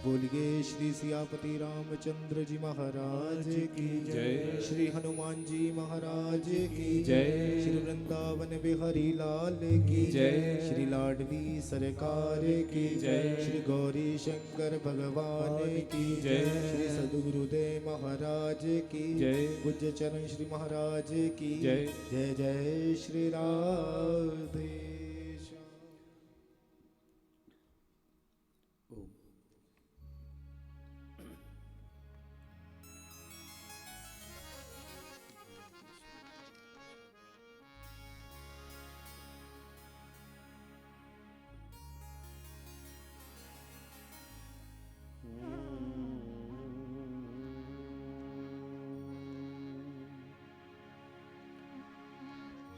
बोलिए श्री सियापति रामचंद्र जी महाराज की जय, श्री हनुमान जी महाराज की जय, श्री वृंदावन बिहारी लाल की जय, श्री लाडली सरकार की जय, श्री गौरी शंकर भगवान की जय, श्री सद्गुरुदेव महाराज की जय, पूज्य चरण श्री महाराज की जय। जय जय श्री राधे।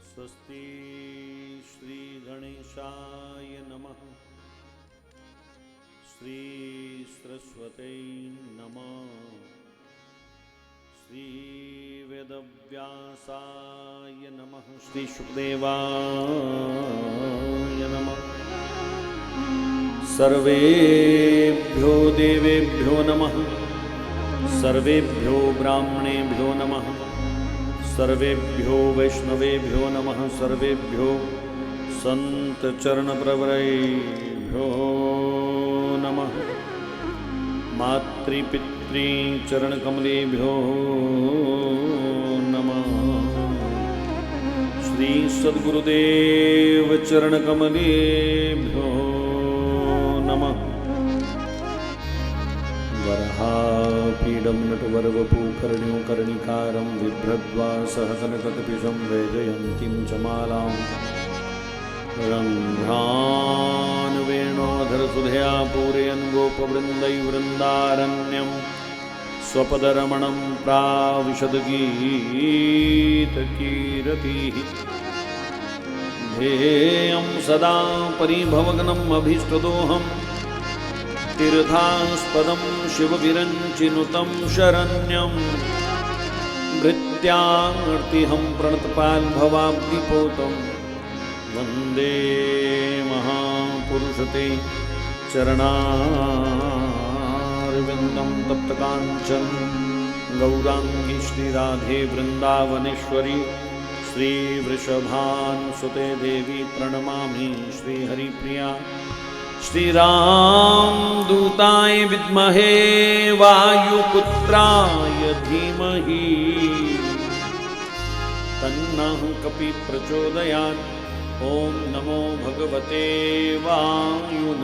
स्वस्ति श्री गणेशाय नमः, श्री सरस्वती नमः, श्री वेदव्यासाय नमः, श्री शुकदेवाय नमः। सर्वेभ्यो देवेभ्यो नमः, सर्वेभ्यो ब्राह्मणेभ्यो नमः, सर्वेभ्यो वैष्णवेभ्यो नमः, सर्वेभ्यो संत चरण प्रवरेभ्यो नमः। मातृपितृ चरण कमलेभ्यो नमः। श्री सद्गुरुदेव चरण कमलेभ्यो नमः। वरहापीडं नटवरवपुकर्ण्यो कर्णिकारं बिभ्रद्वासः कनककपिशं वैजयन्तीं च मालां रङ्घ्रान्वेणोधरसुधया पूरयन् गोपवृन्दैर्वृन्दारण्यं स्वपदरमणं प्राविशद्गीतकीरतिः। ध्येयं सदा परिभवग्नम् अभीष्टदोहम् तीर्थास्पदं शिवविरञ्चिनुतं शरण्यं भृत्यार्तिहं प्रणतपाल्भवाब्धिपोतं वन्दे महापुरुषते चरणारविन्दं तप्तकाञ्चन गौराङ्गी श्रीराधे वृन्दावनेश्वरी श्रीवृषभानुसुते देवी प्रणमामि श्रीहरिप्रिया। श्रीरामदूताय विद्महे वायुपुत्राय धीमहि तन्नः कपिः प्रचोदयात्। ॐ नमो भगवते वायुनन्दनाय।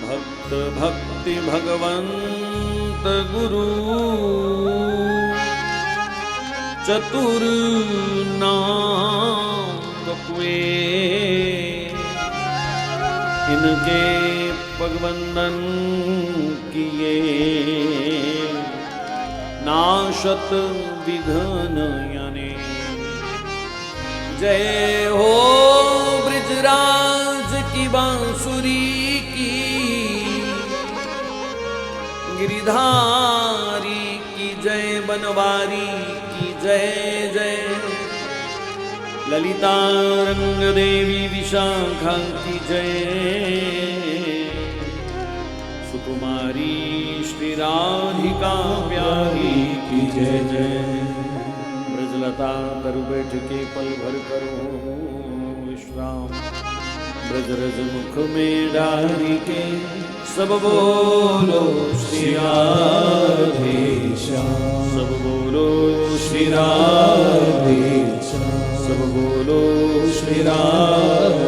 भक्त भक्ति भगवन्त गुरु चतुर्नाम गपुए इनके पगवंदन किए नाशत विघ्न यानी। जय हो ब्रिजराज की बांसुरी की, गिरिधारी की जय, बनवारी की जय जय। ललिता रंग देवी विशाखा की जय, सुकुमारी श्री राधिका प्यारी की जय जय। ब्रजलता तरु बैठ के पल भर करो विश्राम, ब्रज रज मुख में डाली के सब बोलो श्री राधेश्याम, सब बोलो श्री राधेश्याम, सब बोलो श्री राधेश्याम।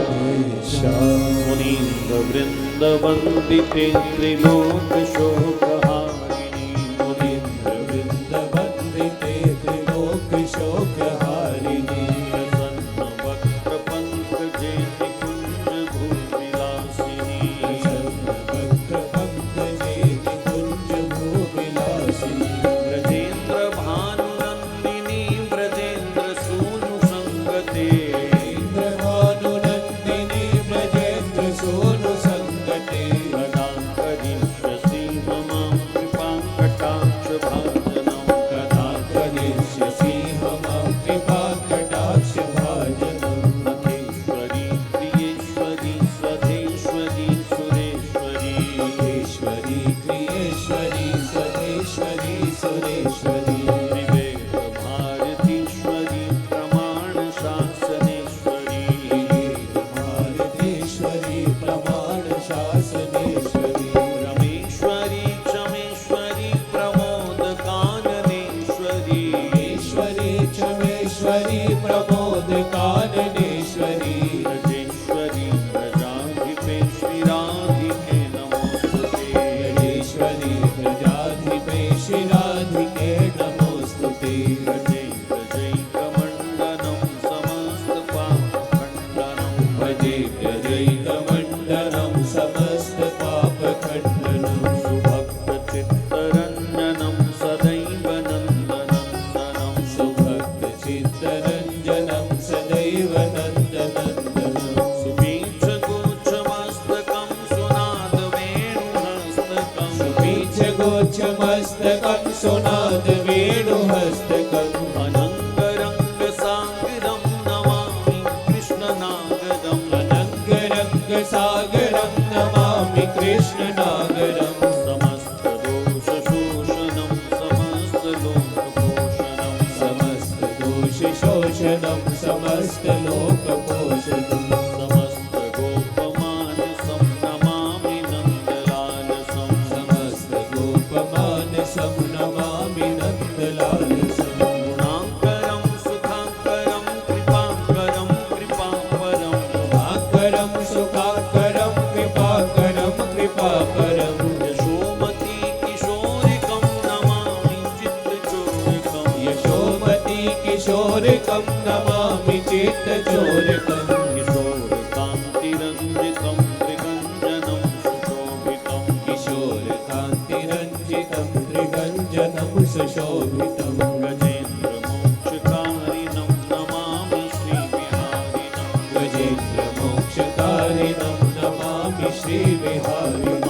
मुनीन्द्र वृंद वंदिते त्रिलोक शोकहारिणी, मुनीन्द्र वृंद वंदिते त्रिलोक शोकहारिणी। प्रसन्न वक्त्र पंकजे निकुंज भूविलासिनी, प्रसन्न वक्त्र पंकजे निकुंज भूविलासिनी। ब्रजेन्द्र भानुनंदिनी, ब्रजेन्द्र सूनु संगते, ब्रजेन्द्र भानुनंदिनी, ब्रजेन्द्र सूनु संगते। कदा करिष्यसि मम कृपां कटाक्ष भाजनं, कदा करिष्यसि मम कृपां कटाक्ष भाजनं। महेश्वरी प्रियेश्वरी स्वधेश्वरी सुरेश्वरी, महेश्वरी प्रियेश्वरी स्वधेश्वरी सुरेश्वरी। विवेक भारतीश्वरी प्रमाण शासनेश्वरी, विवेक भारतीश्वरी प्रमाण शासनेश्वरी। रमेश्वरी क्षमेश्वरी प्रमोद काननेश्वरी, रमेश्वरी क्षमेश्वरी प्रमोद काननेश्वरी। ब्रजेश्वरी प्रजाधिपे श्री राधिके नमोस्तुते, ब्रजेश्वरी प्रजाधिपे श्री राधिके नमोस्तुते। ब्रजेन्द्र जैकमण्डनं समस्त पापखण्डनं, भजे ब्रजैकमण्डनं समस्त पापखण्डनं। सुभक्त चित्तरञ्जनं सदैव नन्दनन्दनं, सुभक्त चित्तरञ्जनं सदैव नन्दनन्दनं। सुपीच्छगोच्छमस्तकं सुनाद वेणुहस्तकं, सुपीच्छगोच्छमस्तकं सुनाद वेणुहस्तकम्। अनङ्गरङ्गसागरं नमामि कृष्णनागरम्, अनङ्गरङ्गसागरं नमामि कृष्णनागरम्। समस्तदोषशोषणं समस्तलोकपोषणं, समस्तदोषशोषणं समस्तलोकपोषणं। समस्तगोपमानसं नमामि नन्दलालसं, समस्तगोपमानसं नमामि नन्दलालसं। गुणाकरं सुखाकरं कृपाकरं कृपापरं, गुणाकरं सुखाकरं कृपाकरं कृपापरं। यशोमती किशोरिकं नमामि चित्तचोरिकं, यशोमती किशोरिकं नमामि चित्तचोरिकं। किशोरकान्तिरञ्जितं त्रिगञ्जनं सुशोभितं, किशोरकान्तिरञ्जितं त्रिगञ्जनं सुशोभितं। गजेन्द्रमोक्षकारिणं नमामि श्रीविहारिणं, गजेन्द्रमोक्षकारिणं नमामि श्रीविहारिणं।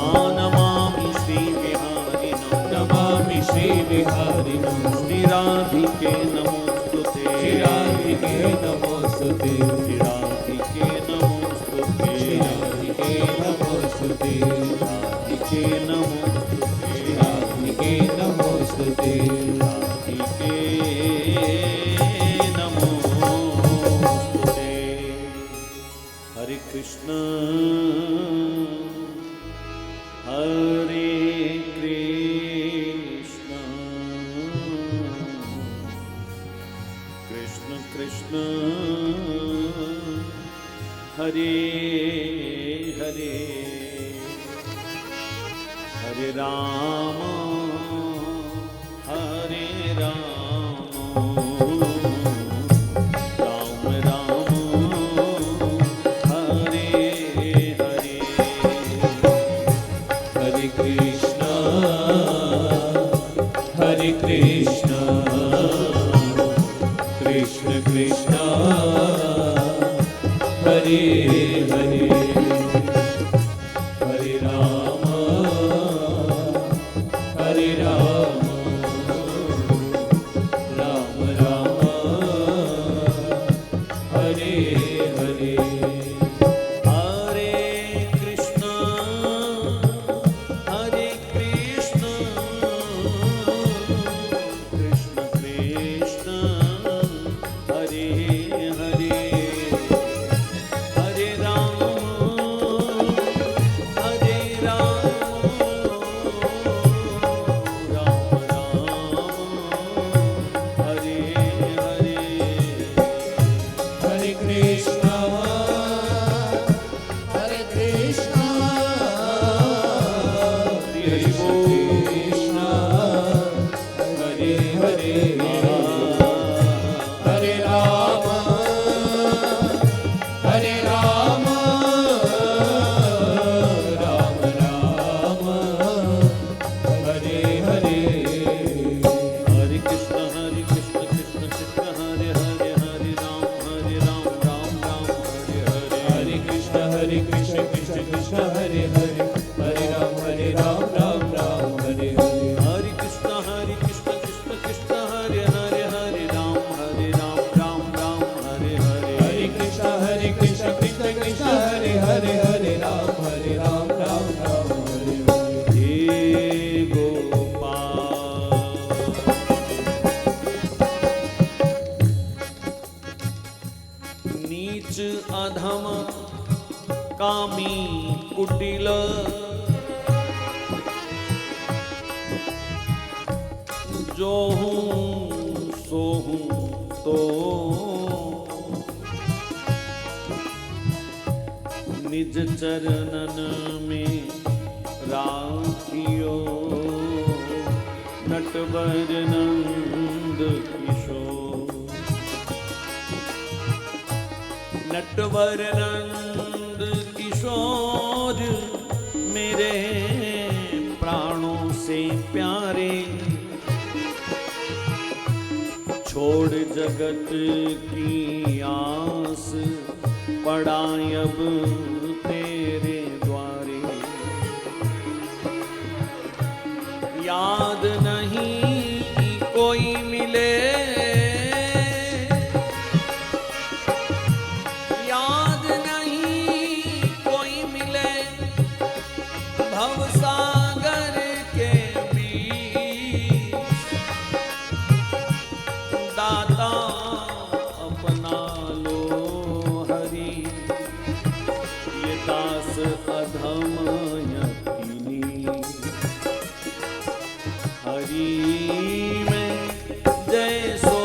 नमामि श्रीविहारिणं, नमामि श्रीविहारिणं। श्रीराधिके नमोस्तुते, श्रीराधिके नमोस्तुते, श्रीराधिके नमोस्तुते, श्रीराधिके नमोस्तुते, श्रीराधिके नमोस्तुते, श्रीराधिके नमोस्तुते, श्रीराधिके नमोस्तुते। हरे कृष्ण हरे कृष्ण, कृष्ण कृष्ण हरे हरे, हरे राम हरे राम, राम राम हरे हरे। हरे कृष्ण कृष्ण कृष्ण हरे हरे, हरे राम अधम कामी कुटिल जो हूँ सो हूँ तो निज चरणन में राखियो नटवर नंद किशोर नटवर नंद किशोर मेरे प्राणों से प्यारे छोड़ जगत की आस पड़ाई अब तेरे द्वारे याद नहीं कोई मिले याद नहीं कोई मिले भवसागर के बीच दाता अपना लो हरि ये दास अधम यकीनी हरि में जैसो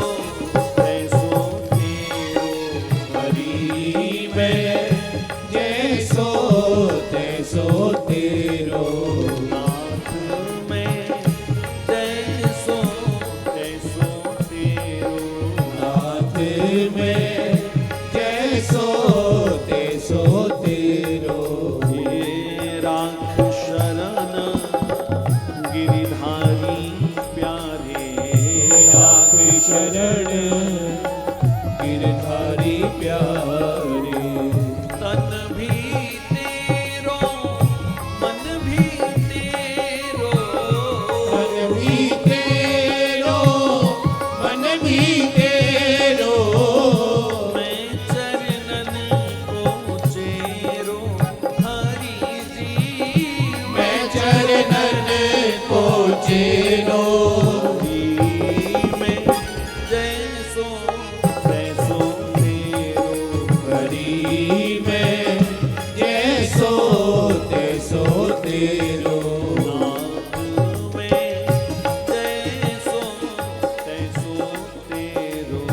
तैसो तेरो हरि में जैसो तैसो तेरो नाथ में जैसो तैसो तेरो नाथ में जैसो तैसो तेरो हे राख शरण गिरिधारी प्यारे राख शरण गिरधारी प्यारे तन भी तेरो मन भी तेरो मन भी तेरो मन भी तेरो मैं चरणन को चेरो हरि जी मैं चरणन को चेरो में जैसो तैसो तेरो हरि में जैसो तैसो तेरो नाथ में जैसो तैसो तेरो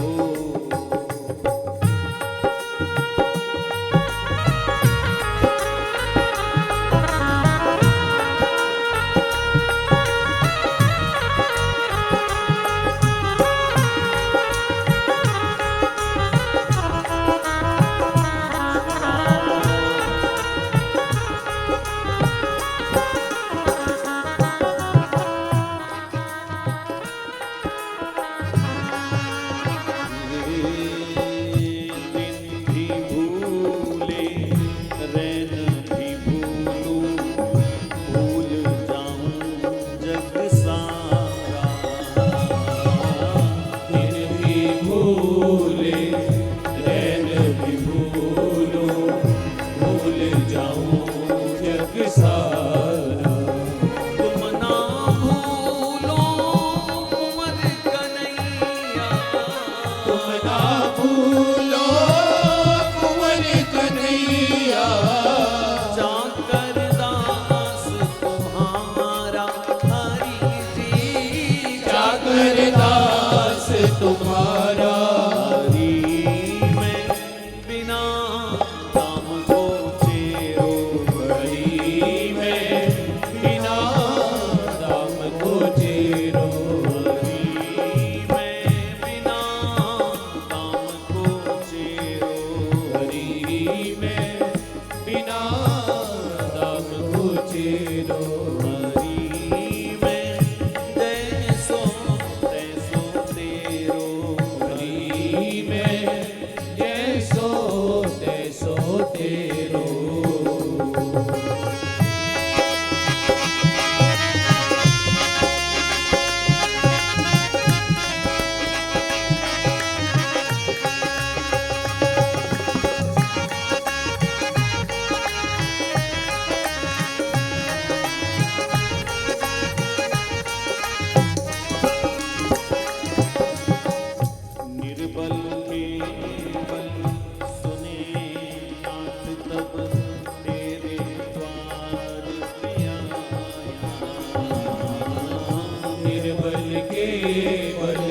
केवल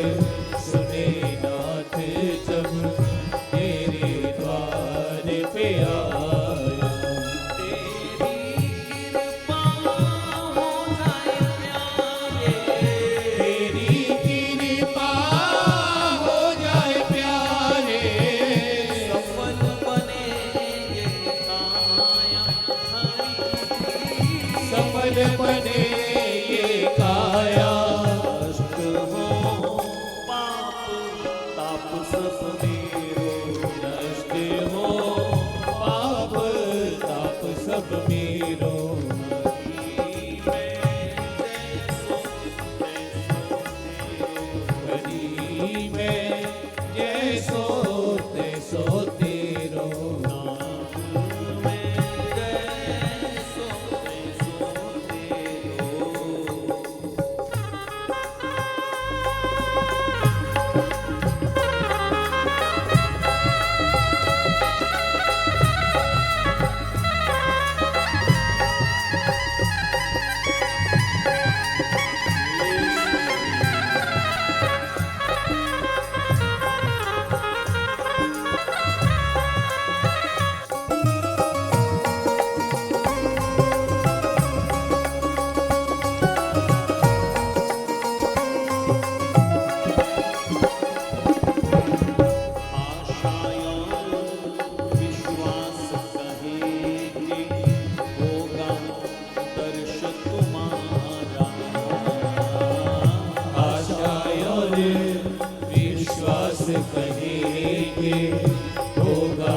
सुने नाथ जब तेरे द्वार पे आया। तेरी कृपा हो जाए प्यारे, सफल बने ये काया हरि, सफल बने ये काया। कष्ट हो पाप ताप सब मेरो, नष्ट हो पाप ताप सब मेरो, हरि में जैसो तैसो तेरो। कहेंगे होगा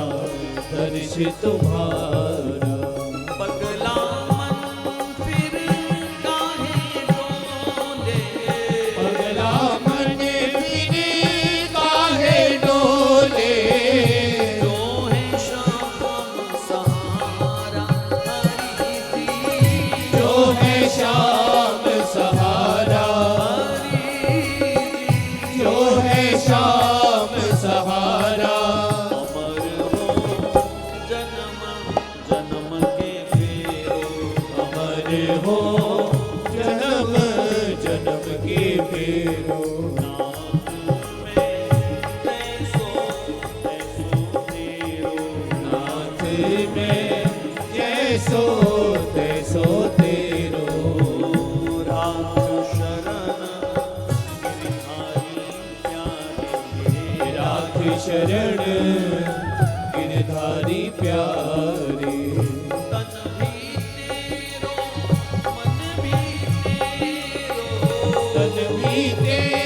दर्श तुम्हारा। पगला मन फिर काहे डोले, पगला मन फिर काहे डोले, जो है श्याम सहारा हरि, जो है श्याम सहारा, जो है श्याम सहारा। अमर हो जन्म जन्म के फेरो, अमर हो जन्म जन्म के फेरो। नाथ में जैसो तैसो तेरो। राख शरण गिरधारी प्यारे, तन भी तेरो मन भी तेरो, तन भी तेरो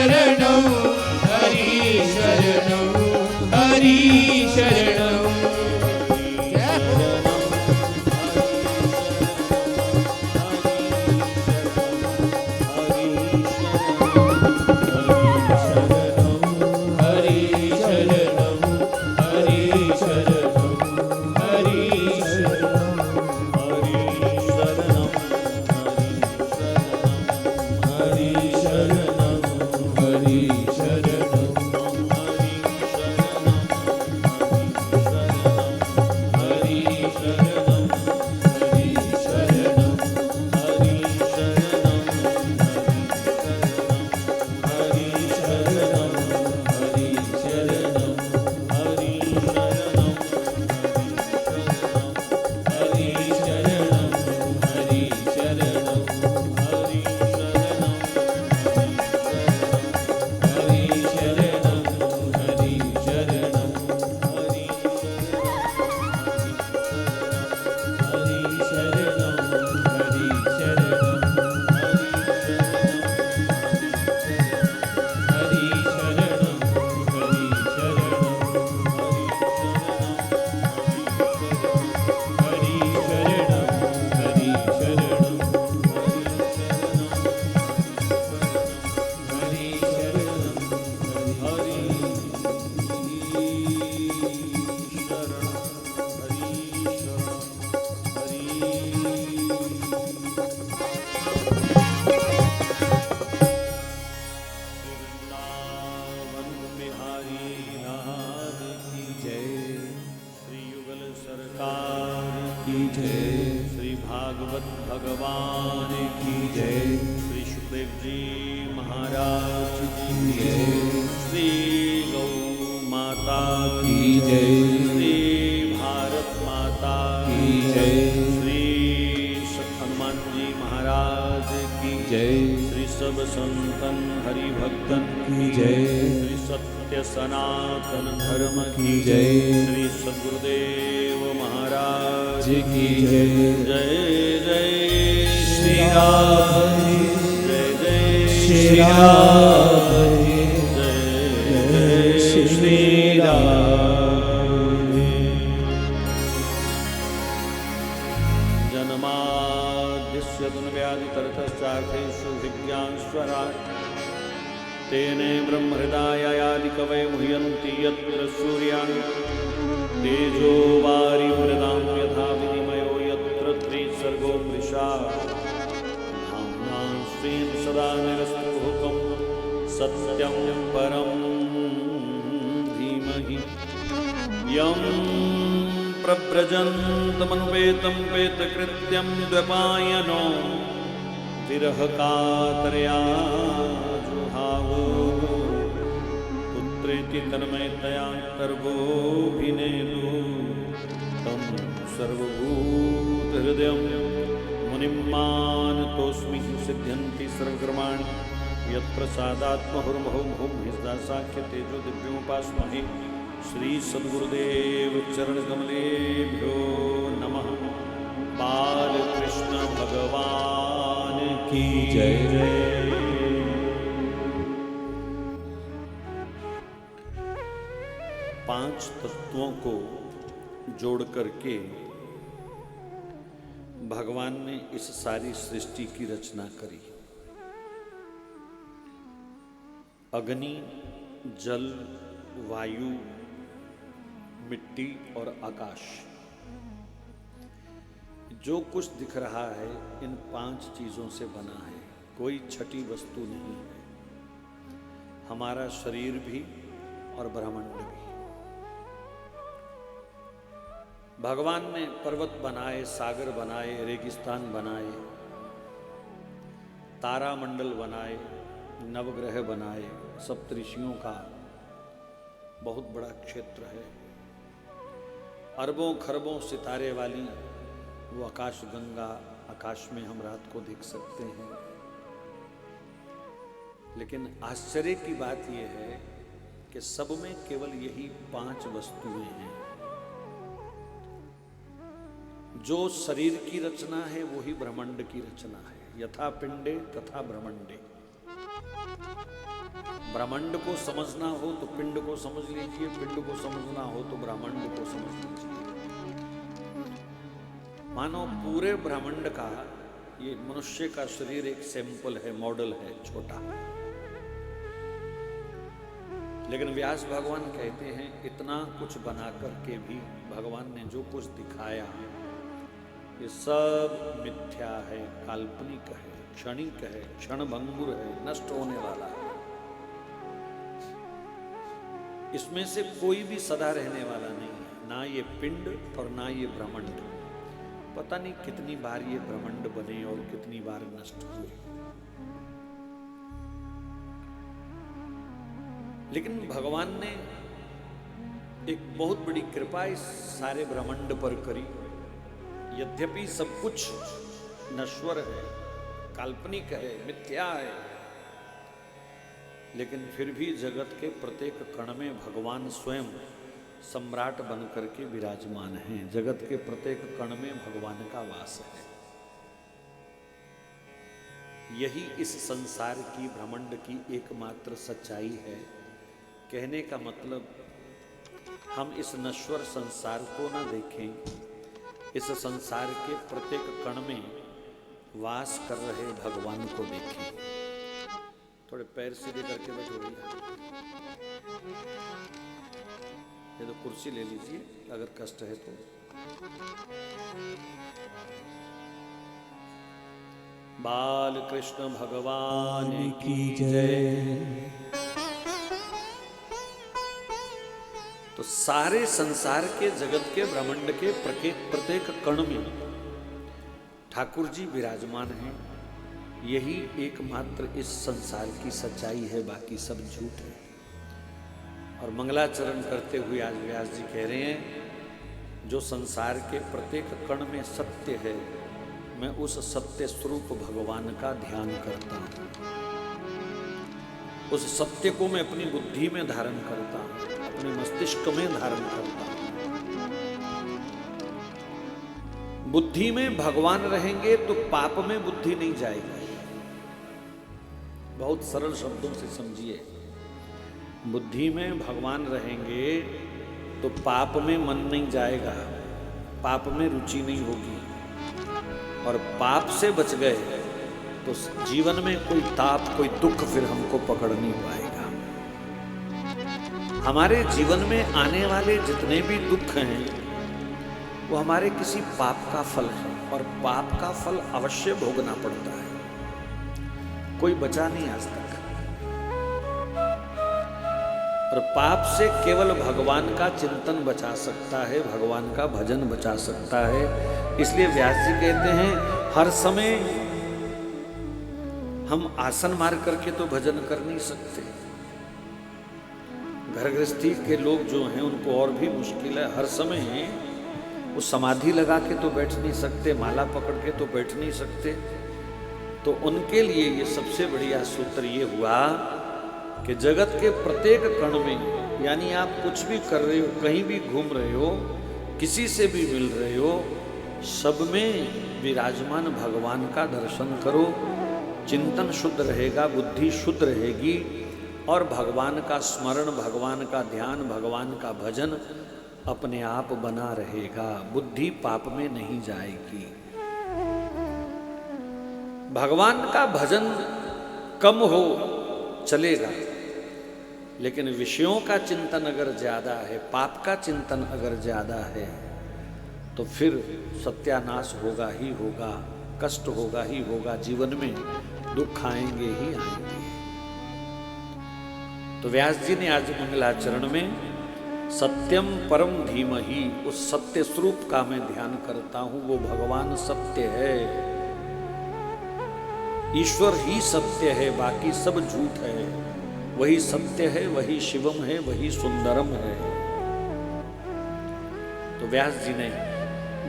शरणं हरि शरणं हरि शरणं श्री भागवत भगवान की जय। श्री सुखदेव जी महाराज की जय। श्री गौ माता की जय। श्री भारत माता की जय। श्री हनुमान जी महाराज की जय। श्री सब संतन हरि भक्तन की जय। श्री सत्य सनातन धर्म की जय। श्री सद्गुरुदेव महाराज की जय। जय जय श्री राम। जय जय श्री राम। जय जय श्री राम। जन्माद्यस्य दुर्व्याधितरतश्चार्थेषु विज्ञानस्वराट् तेने ब्रह्महृदायादिकवये मुह्यन्ति यत्र सूर्याः तेजो वारिमृदां यथा विनिमयो यत्र त्रिसर्गो मृषा धाम्ना स्वेन सदा निरस्तकुहकं सत्यं परं धीमहि यं प्रव्रजन्तमनुपेतं पेतकृत्यं द्वैपायनो विरहकातरया जुहावो पुत्रेति तन्मयतया सर्वोऽभिनेदु तं सर्वभूतहृदयं मुनिं मानतोऽस्मि। सिद्ध्यन्ति सर्वकर्माणि यत्प्रसादात् मुहुर्मुहुर्मुहुः साख्यतेजो दिव्योपास्महे। श्री सद्गुरुदेव चरणकमलेभ्यो नमः। बालकृष्ण भगवान की जय। पांच तत्वों को जोड़ करके भगवान ने इस सारी सृष्टि की रचना करी। अग्नि, जल, वायु, मिट्टी और आकाश। जो कुछ दिख रहा है इन पांच चीजों से बना है, कोई छठी वस्तु नहीं है। हमारा शरीर भी और ब्रह्मांड भी। भगवान ने पर्वत बनाए, सागर बनाए, रेगिस्तान बनाए, तारामंडल बनाए, नवग्रह बनाए। सप्तऋषियों का बहुत बड़ा क्षेत्र है। अरबों खरबों सितारे वाली वो आकाश गंगा, आकाश में हम रात को देख सकते हैं। लेकिन आश्चर्य की बात यह है कि सब में केवल यही पांच वस्तुएं हैं। जो शरीर की रचना है वही ब्रह्मांड की रचना है। यथा पिंडे तथा ब्रह्मांडे। ब्रह्मांड को समझना हो तो पिंड को समझ लीजिए, पिंड को समझना हो तो ब्रह्मांड को समझ लीजिए। मानो पूरे ब्रह्मांड का ये मनुष्य का शरीर एक सैंपल है, मॉडल है, छोटा। लेकिन व्यास भगवान कहते हैं इतना कुछ बना करके भी भगवान ने जो कुछ दिखाया ये सब मिथ्या है, काल्पनिक है, क्षणिक है, क्षणभंगुर है, नष्ट होने वाला है। इसमें से कोई भी सदा रहने वाला नहीं है, ना ये पिंड और ना ये ब्रह्मांड। पता नहीं कितनी बार ये ब्रह्मांड बने और कितनी बार नष्ट हुए। लेकिन भगवान ने एक बहुत बड़ी कृपा इस सारे ब्रह्मांड पर करी। यद्यपि सब कुछ नश्वर है, काल्पनिक है, मिथ्या है, लेकिन फिर भी जगत के प्रत्येक कण में भगवान स्वयं सम्राट बन करके विराजमान हैं। जगत के प्रत्येक कण में भगवान का वास है। यही इस संसार की, ब्रह्मांड की एकमात्र सच्चाई है। कहने का मतलब हम इस नश्वर संसार को ना देखें, इस संसार के प्रत्येक कण में वास कर रहे भगवान को देखें। थोड़े पैर सीधे करके बैठो भैया, ये तो कुर्सी ले लीजिए अगर कष्ट है तो। बाल कृष्ण भगवान की जय। तो सारे संसार के, जगत के, ब्रह्मांड के प्रत्येक कण में ठाकुर जी विराजमान हैं। यही एकमात्र इस संसार की सच्चाई है, बाकी सब झूठ है। और मंगलाचरण करते हुए आज व्यास जी कह रहे हैं जो संसार के प्रत्येक कण में सत्य है, मैं उस सत्य स्वरूप भगवान का ध्यान करता हूँ। उस सत्य को मैं अपनी बुद्धि में धारण करता हूँ, अपने मस्तिष्क में धारण करता हूँ। बुद्धि में भगवान रहेंगे तो पाप में बुद्धि नहीं जाएगी। बहुत सरल शब्दों से समझिए, बुद्धि में भगवान रहेंगे तो पाप में मन नहीं जाएगा, पाप में रुचि नहीं होगी। और पाप से बच गए तो जीवन में कोई ताप, कोई दुख फिर हमको पकड़ नहीं पाएगा। हमारे जीवन में आने वाले जितने भी दुख हैं वो हमारे किसी पाप का फल है, और पाप का फल अवश्य भोगना पड़ता है। कोई बचा नहीं आज तक। और पाप से केवल भगवान का चिंतन बचा सकता है, भगवान का भजन बचा सकता है। इसलिए व्यास जी कहते हैं हर समय हम आसन मार करके तो भजन कर नहीं सकते। घर गृहस्थी के लोग जो हैं उनको और भी मुश्किल है। हर समय वो समाधि लगा के तो बैठ नहीं सकते, माला पकड़ के तो बैठ नहीं सकते। तो उनके लिए ये सबसे बढ़िया सूत्र ये हुआ कि जगत के प्रत्येक कण में, यानी आप कुछ भी कर रहे हो, कहीं भी घूम रहे हो, किसी से भी मिल रहे हो, सब में विराजमान भगवान का दर्शन करो। चिंतन शुद्ध रहेगा, बुद्धि शुद्ध रहेगी, और भगवान का स्मरण, भगवान का ध्यान, भगवान का भजन अपने आप बना रहेगा। बुद्धि पाप में नहीं जाएगी। भगवान का भजन कम हो चलेगा, लेकिन विषयों का चिंतन अगर ज्यादा है, पाप का चिंतन अगर ज्यादा है, तो फिर सत्यानाश होगा ही होगा, कष्ट होगा ही होगा। जीवन में दुख आएंगे ही आएंगे। तो व्यास जी ने आज मंगलाचरण में सत्यम परम धीमहि, उस सत्य स्वरूप का मैं ध्यान करता हूं। वो भगवान सत्य है, ईश्वर ही सत्य है, बाकी सब झूठ है। वही सत्य है, वही शिवम है, वही सुंदरम है। तो व्यास जी ने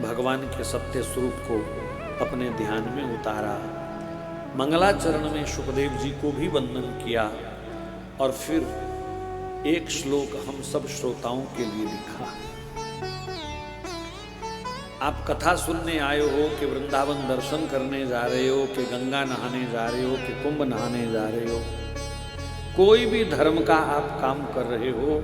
भगवान के सत्य स्वरूप को अपने ध्यान में उतारा। मंगलाचरण में सुखदेव जी को भी वंदन किया, और फिर एक श्लोक हम सब श्रोताओं के लिए लिखा। आप कथा सुनने आए हो कि वृंदावन दर्शन करने जा रहे हो कि गंगा नहाने जा रहे हो कि कुंभ नहाने जा रहे हो, कोई भी धर्म का आप काम कर रहे हो,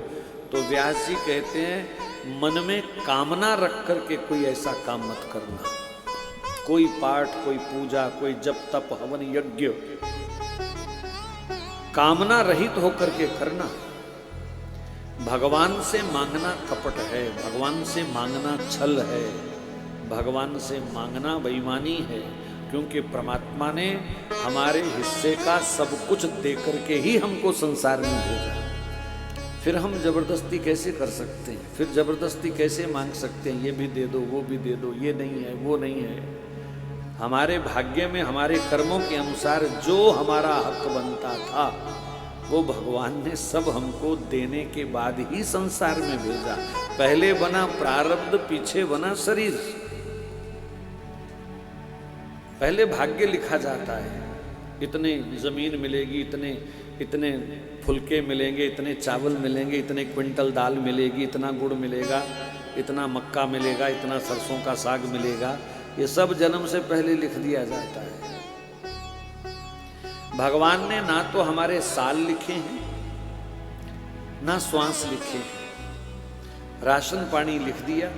तो व्यास जी कहते हैं मन में कामना रख करके कोई ऐसा काम मत करना। कोई पाठ, कोई पूजा, कोई जप तप हवन यज्ञ कामना रहित होकर के करना। भगवान से मांगना कपट है, भगवान से मांगना छल है, भगवान से मांगना बेईमानी है, क्योंकि परमात्मा ने हमारे हिस्से का सब कुछ दे करके ही हमको संसार में भेजा। फिर हम जबरदस्ती कैसे कर सकते हैं? फिर जबरदस्ती कैसे मांग सकते हैं? ये भी दे दो, वो भी दे दो, ये नहीं है, वो नहीं है। हमारे भाग्य में हमारे कर्मों के अनुसार जो हमारा हक बनता था वो भगवान ने सब हमको देने के बाद ही संसार में भेजा। पहले बना प्रारब्ध, पीछे बना शरीर। पहले भाग्य लिखा जाता है, इतने जमीन मिलेगी, इतने फुलके मिलेंगे, इतने चावल मिलेंगे, इतने क्विंटल दाल मिलेगी, इतना गुड़ मिलेगा, इतना मक्का मिलेगा, इतना सरसों का साग मिलेगा। ये सब जन्म से पहले लिख दिया जाता है। भगवान ने ना तो हमारे साल लिखे हैं, ना श्वास लिखे हैं। राशन पानी लिख दिया,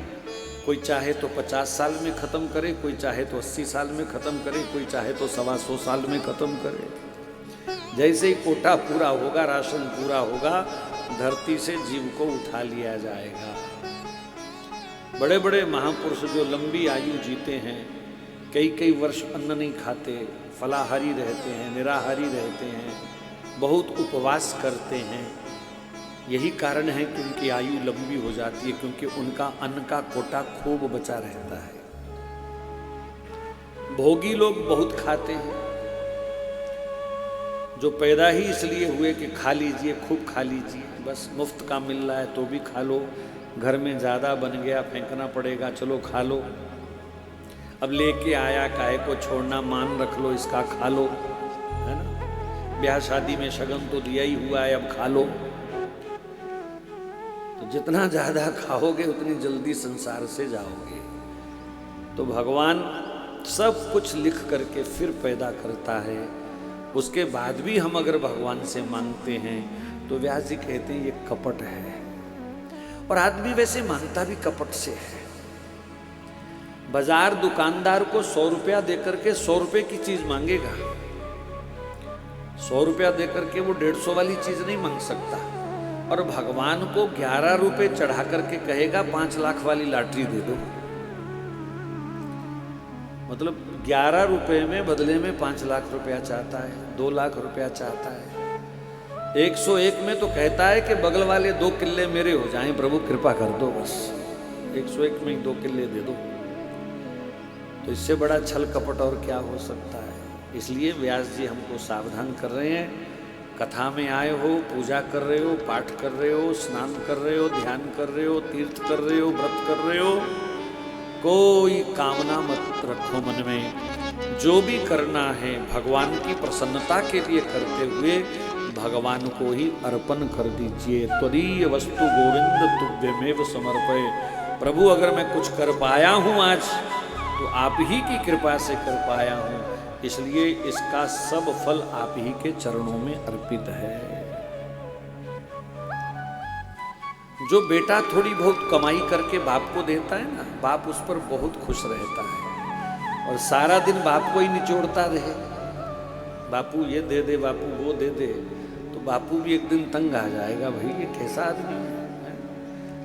कोई चाहे तो 50 साल में खत्म करे, कोई चाहे तो 80 साल में खत्म करे, कोई चाहे तो 125 साल में खत्म करे। जैसे ही कोटा पूरा होगा, राशन पूरा होगा, धरती से जीव को उठा लिया जाएगा। बड़े बड़े महापुरुष जो लंबी आयु जीते हैं, कई कई वर्ष अन्न नहीं खाते, फलाहारी रहते हैं, निराहारी रहते हैं, बहुत उपवास करते हैं। यही कारण है कि उनकी आयु लंबी हो जाती है, क्योंकि उनका अन्न का कोटा खूब बचा रहता है। भोगी लोग बहुत खाते हैं, जो पैदा ही इसलिए हुए कि खा लीजिए, खूब खा लीजिए, बस मुफ्त का मिल रहा है तो भी खा लो, घर में ज़्यादा बन गया फेंकना पड़ेगा, चलो खा लो, अब लेके आया काहे को छोड़ना, मान रख लो, इसका खा लो, है ना। ब्याह शादी में शगन तो दिया ही हुआ है, अब खा लो। तो जितना ज़्यादा खाओगे उतनी जल्दी संसार से जाओगे। तो भगवान सब कुछ लिख करके फिर पैदा करता है। उसके बाद भी हम अगर भगवान से मांगते हैं तो व्यास जी कहते हैं ये कपट है। और आदमी वैसे मांगता भी कपट से है। बाजार दुकानदार को 100 रुपया देकर के 100 रुपये की चीज मांगेगा, 100 रुपया देकर के वो 150 वाली चीज नहीं मांग सकता। और भगवान को 11 रुपये चढ़ा करके कहेगा 5 लाख वाली लॉटरी दे दो। मतलब 11 रुपये में बदले में 5 लाख रुपया चाहता है, 2 लाख रुपया चाहता है। 101 में तो कहता है कि बगल वाले 2 किल्ले मेरे हो जाएं, प्रभु कृपा कर दो, बस 101 में 2 किल्ले दे दो। तो इससे बड़ा छल कपट और क्या हो सकता है। इसलिए व्यास जी हमको सावधान कर रहे हैं। कथा में आए हो, पूजा कर रहे हो, पाठ कर रहे हो, स्नान कर रहे हो, ध्यान कर रहे हो, तीर्थ कर रहे हो, व्रत कर रहे हो, कोई कामना मत रखो मन में। जो भी करना है भगवान की प्रसन्नता के लिए करते हुए भगवान को ही अर्पण कर दीजिए। त्वदीय वस्तु गोविंद तुभ्यमेव समर्पय। प्रभु अगर मैं कुछ कर पाया हूँ आज तो आप ही की कृपा से कर पाया हूँ, इसलिए इसका सब फल आप ही के चरणों में अर्पित है। जो बेटा थोड़ी बहुत कमाई करके बाप को देता है ना, बाप उस पर बहुत खुश रहता है। और सारा दिन बाप को ही निचोड़ता रहे, बापू ये दे दे, बापू वो दे दे, तो बापू भी एक दिन तंग आ जाएगा, भाई ये कैसा आदमी है।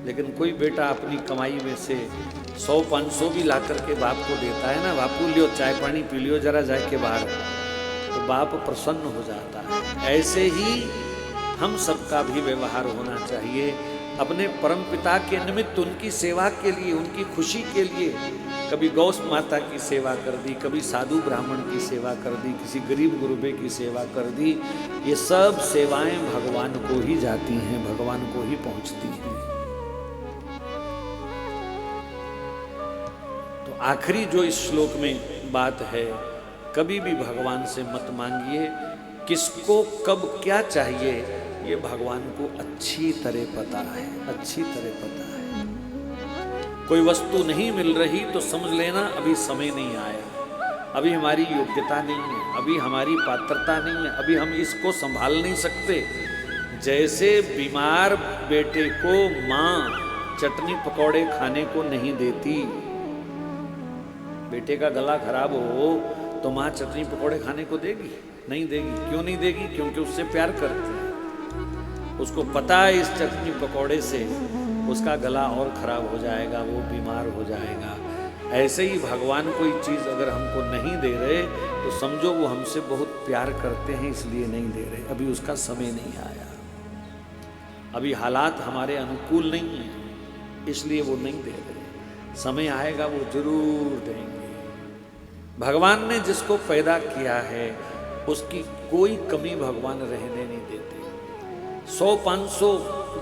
लेकिन कोई बेटा अपनी कमाई में से 100-500 भी ला करके बाप को देता है ना, बापू लियो चाय पानी पी लियो जरा जाके बाहर, तो बाप प्रसन्न हो जाता है। ऐसे ही हम सबका भी व्यवहार होना चाहिए। अपने परम पिता के निमित्त उनकी सेवा के लिए, उनकी खुशी के लिए कभी गौ माता की सेवा कर दी, कभी साधु ब्राह्मण की सेवा कर दी, किसी गरीब गुरुबे की सेवा कर दी। ये सब सेवाएं भगवान को ही जाती हैं, भगवान को ही पहुंचती हैं। तो आखिरी जो इस श्लोक में बात है, कभी भी भगवान से मत मांगिए। किसको कब क्या चाहिए ये भगवान को अच्छी तरह पता है, अच्छी तरह पता है। कोई वस्तु नहीं मिल रही तो समझ लेना अभी समय नहीं आया, अभी हमारी योग्यता नहीं है, अभी हमारी पात्रता नहीं है, अभी हम इसको संभाल नहीं सकते। जैसे बीमार बेटे को माँ चटनी पकौड़े खाने को नहीं देती, बेटे का गला खराब हो तो माँ चटनी पकौड़े खाने को देगी? नहीं देगी। क्यों नहीं देगी? क्योंकि उससे प्यार करती है, उसको पता है इस चटनी पकौड़े से उसका गला और खराब हो जाएगा, वो बीमार हो जाएगा। ऐसे ही भगवान कोई चीज़ अगर हमको नहीं दे रहे तो समझो वो हमसे बहुत प्यार करते हैं, इसलिए नहीं दे रहे। अभी उसका समय नहीं आया, अभी हालात हमारे अनुकूल नहीं हैं, इसलिए वो नहीं दे रहे। समय आएगा वो जरूर देंगे। भगवान ने जिसको पैदा किया है उसकी कोई कमी भगवान रहने नहीं देते। 100-500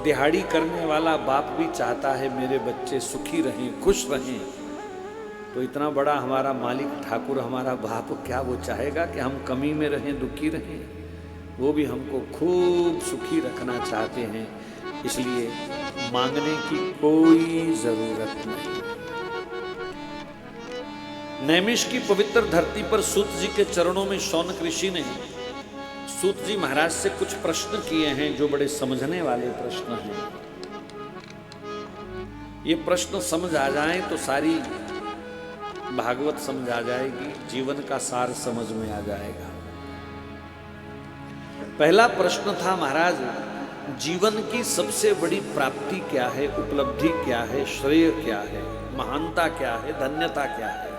दिहाड़ी करने वाला बाप भी चाहता है मेरे बच्चे सुखी रहें, खुश रहें। तो इतना बड़ा हमारा मालिक ठाकुर हमारा बाप, क्या वो चाहेगा कि हम कमी में रहें, दुखी रहें? वो भी हमको खूब सुखी रखना चाहते हैं, इसलिए मांगने की कोई जरूरत नहीं। नैमिष की पवित्र धरती पर सूत जी के चरणों में शौनक ऋषि ने सूत जी महाराज से कुछ प्रश्न किए हैं जो बड़े समझने वाले प्रश्न हैं। ये प्रश्न समझ आ जाएं तो सारी भागवत समझ आ जाएगी, जीवन का सार समझ में आ जाएगा। पहला प्रश्न था, महाराज जीवन की सबसे बड़ी प्राप्ति क्या है, उपलब्धि क्या है, श्रेय क्या है, महानता क्या है, धन्यता क्या है?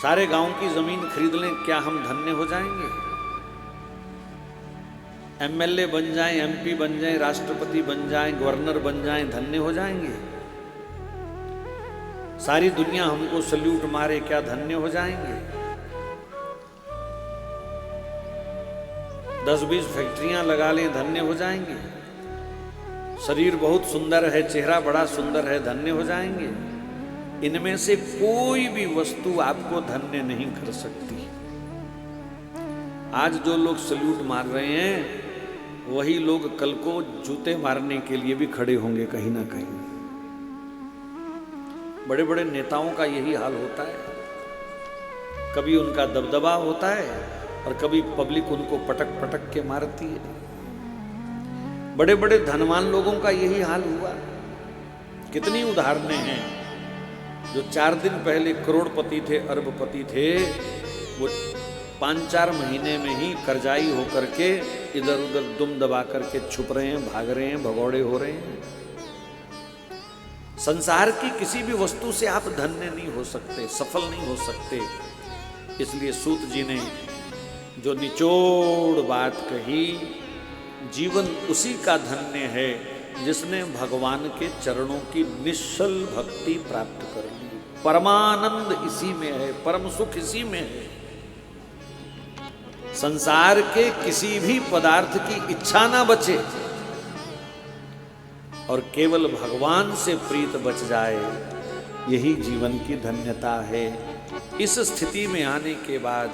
सारे गांव की जमीन खरीद लें, क्या हम धन्य हो जाएंगे? एमएलए बन जाएं, एमपी बन जाएं, राष्ट्रपति बन जाएं, गवर्नर बन जाएं, धन्य हो जाएंगे? सारी दुनिया हमको सल्यूट मारे, क्या धन्य हो जाएंगे? 10-20 फैक्ट्रियां लगा लें, धन्य हो जाएंगे? शरीर बहुत सुंदर है, चेहरा बड़ा सुंदर है, धन्य हो जाएंगे? इनमें से कोई भी वस्तु आपको धन्य नहीं कर सकती। आज जो लोग सल्यूट मार रहे हैं वही लोग कल को जूते मारने के लिए भी खड़े होंगे कहीं ना कहीं। बड़े बड़े नेताओं का यही हाल होता है, कभी उनका दबदबा होता है और कभी पब्लिक उनको पटक पटक के मारती है। बड़े बड़े धनवान लोगों का यही हाल हुआ। कितनी उदाहरणें हैं, जो 4 दिन पहले करोड़पति थे, अरबपति थे, वो 5-4 महीने में ही कर्जाई होकर के इधर उधर दुम दबा करके छुप रहे हैं, भाग रहे हैं, भगौड़े हो रहे हैं। संसार की किसी भी वस्तु से आप धन्य नहीं हो सकते, सफल नहीं हो सकते। इसलिए सूत जी ने जो निचोड़ बात कही, जीवन उसी का धन्य है जिसने भगवान के चरणों की निश्चल भक्ति प्राप्त कर ली। परमानंद इसी में है, परम सुख इसी में है। संसार के किसी भी पदार्थ की इच्छा ना बचे और केवल भगवान से प्रीत बच जाए, यही जीवन की धन्यता है। इस स्थिति में आने के बाद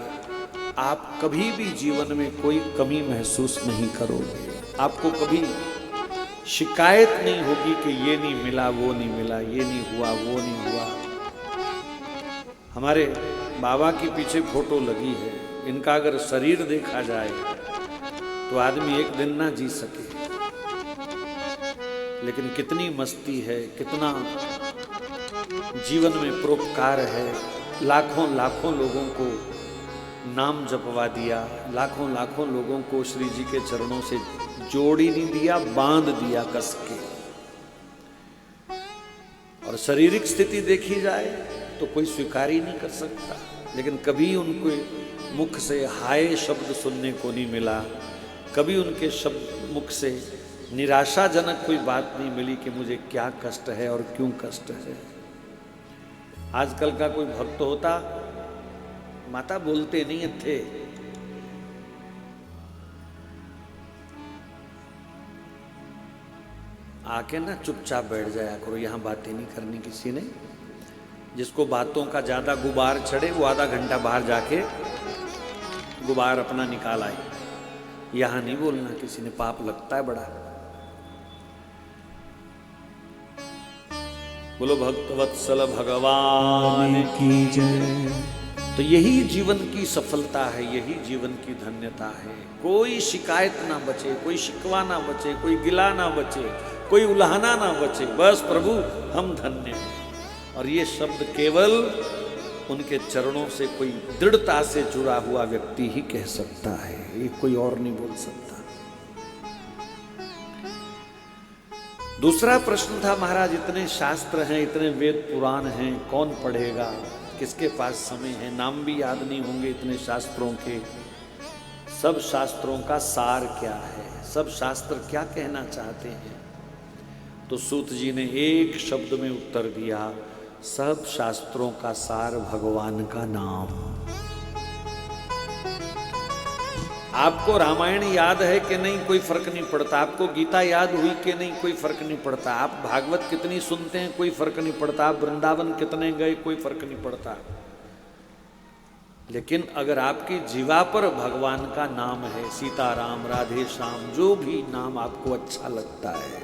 आप कभी भी जीवन में कोई कमी महसूस नहीं करोगे। आपको कभी शिकायत नहीं होगी कि ये नहीं मिला, वो नहीं मिला, ये नहीं हुआ, वो नहीं हुआ। हमारे बाबा की पीछे फोटो लगी है, इनका अगर शरीर देखा जाए तो आदमी एक दिन ना जी सके, लेकिन कितनी मस्ती है, कितना जीवन में परोपकार है। लाखों लाखों लोगों को नाम जपवा दिया, लाखों लाखों लोगों को श्री जी के चरणों से जोड़ ही नहीं दिया, बांध दिया कस के। और शारीरिक स्थिति देखी जाए तो कोई स्वीकार ही नहीं कर सकता, लेकिन कभी उनके मुख से हाय शब्द सुनने को नहीं मिला, कभी उनके मुख से निराशाजनक कोई बात नहीं मिली कि मुझे क्या कष्ट है और क्यों कष्ट है। आजकल का कोई भक्त होता, माता बोलते नहीं थे, आके ना चुपचाप बैठ जाया करो, यहाँ बातें नहीं करनी किसी ने। जिसको बातों का ज्यादा गुबार चढ़े वो आधा घंटा बाहर जाके गुबार अपना निकाल आए, यहाँ नहीं बोलना किसी ने, पाप लगता है बड़ा। बोलो भक्तवत्सल भगवान की जय। तो यही जीवन की सफलता है, यही जीवन की धन्यता है। कोई शिकायत ना बचे, कोई शिकवा ना बचे, कोई गिला ना बचे, कोई उल्हाना ना बचे, बस प्रभु हम धन्य हैं। और ये शब्द केवल उनके चरणों से कोई दृढ़ता से जुड़ा हुआ व्यक्ति ही कह सकता है, ये कोई और नहीं बोल सकता। दूसरा प्रश्न था, महाराज इतने शास्त्र हैं, इतने वेद पुराण हैं, कौन पढ़ेगा, किसके पास समय है, नाम भी याद नहीं होंगे इतने शास्त्रों के। सब शास्त्रों का सार क्या है, सब शास्त्र क्या कहना चाहते हैं? तो सूत जी ने एक शब्द में उत्तर दिया, सब शास्त्रों का सार भगवान का नाम। आपको रामायण याद है कि नहीं, कोई फर्क नहीं पड़ता। आपको गीता याद हुई कि नहीं, कोई फर्क नहीं पड़ता। आप भागवत कितनी सुनते हैं, कोई फर्क नहीं पड़ता। आप वृंदावन कितने गए, कोई फर्क नहीं पड़ता। लेकिन अगर आपकी जीवा पर भगवान का नाम है, सीताराम, राधे श्याम, जो भी नाम आपको अच्छा लगता है,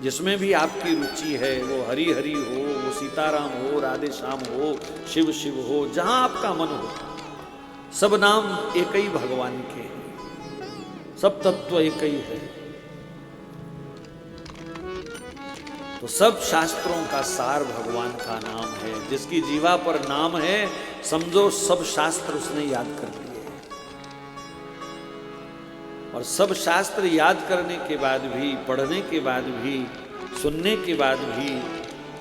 जिसमें भी आपकी रुचि है, वो हरि हरि हो, वो सीताराम हो, राधे श्याम हो, शिव शिव हो, जहां आपका मन हो, सब नाम एक ही भगवान के हैं, सब तत्व एक ही है। तो सब शास्त्रों का सार भगवान का नाम है। जिसकी जीवा पर नाम है, समझो सब शास्त्र उसने याद कर लिए। और सब शास्त्र याद करने के बाद भी, पढ़ने के बाद भी, सुनने के बाद भी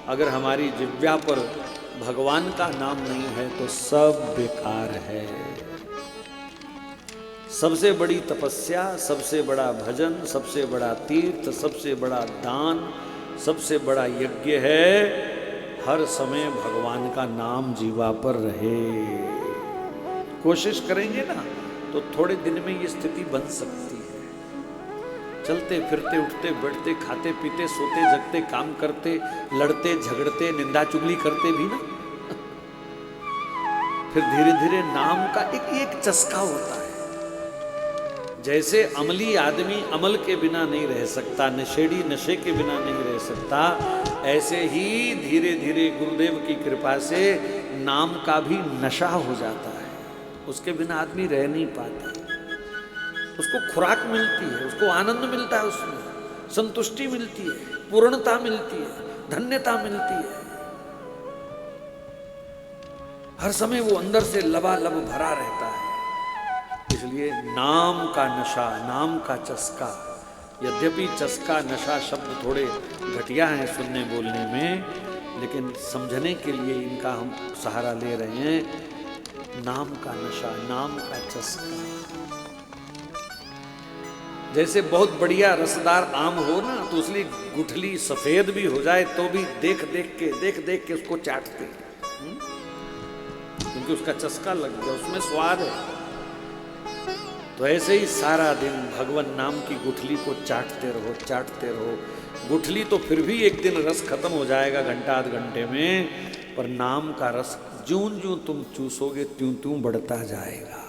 अगर हमारी जिह्वा पर भगवान का नाम नहीं है तो सब बेकार है। सबसे बड़ी तपस्या, सबसे बड़ा भजन, सबसे बड़ा तीर्थ, सबसे बड़ा दान, सबसे बड़ा यज्ञ है, हर समय भगवान का नाम जीवा पर रहे। कोशिश करेंगे ना तो थोड़े दिन में ये स्थिति बन सकती है। चलते फिरते, उठते बैठते, खाते पीते, सोते जगते, काम करते, लड़ते झगड़ते, निंदा चुगली करते भी ना, फिर धीरे धीरे नाम का एक चस्का होता है। जैसे अमली आदमी अमल के बिना नहीं रह सकता, नशेड़ी नशे के बिना नहीं रह सकता, ऐसे ही धीरे धीरे गुरुदेव की कृपा से नाम का भी नशा हो जाता है। उसके बिना आदमी रह नहीं पाता। उसको खुराक मिलती है, उसको आनंद मिलता है, उसमें संतुष्टि मिलती है, पूर्णता मिलती है, धन्यता मिलती है। हर समय वो अंदर से लबालब भरा रहता है। इसलिए नाम का नशा, नाम का चस्का, यद्यपि चस्का नशा शब्द थोड़े घटिया हैं सुनने बोलने में, लेकिन समझने के लिए इनका हम सहारा ले रहे हैं। नाम का नशा, नाम का चस्का। जैसे बहुत बढ़िया रसदार आम हो ना, तो उसकी गुठली सफेद भी हो जाए तो भी देख देख के उसको चाटते हैं, क्योंकि उसका चस्का लग गया, उसमें स्वाद है। तो ऐसे ही सारा दिन भगवान नाम की गुठली को चाटते रहो। गुठली तो फिर भी एक दिन रस खत्म हो जाएगा, घंटा आध घंटे में, पर नाम का रस ज्यों तुम चूसोगे त्यों बढ़ता जाएगा।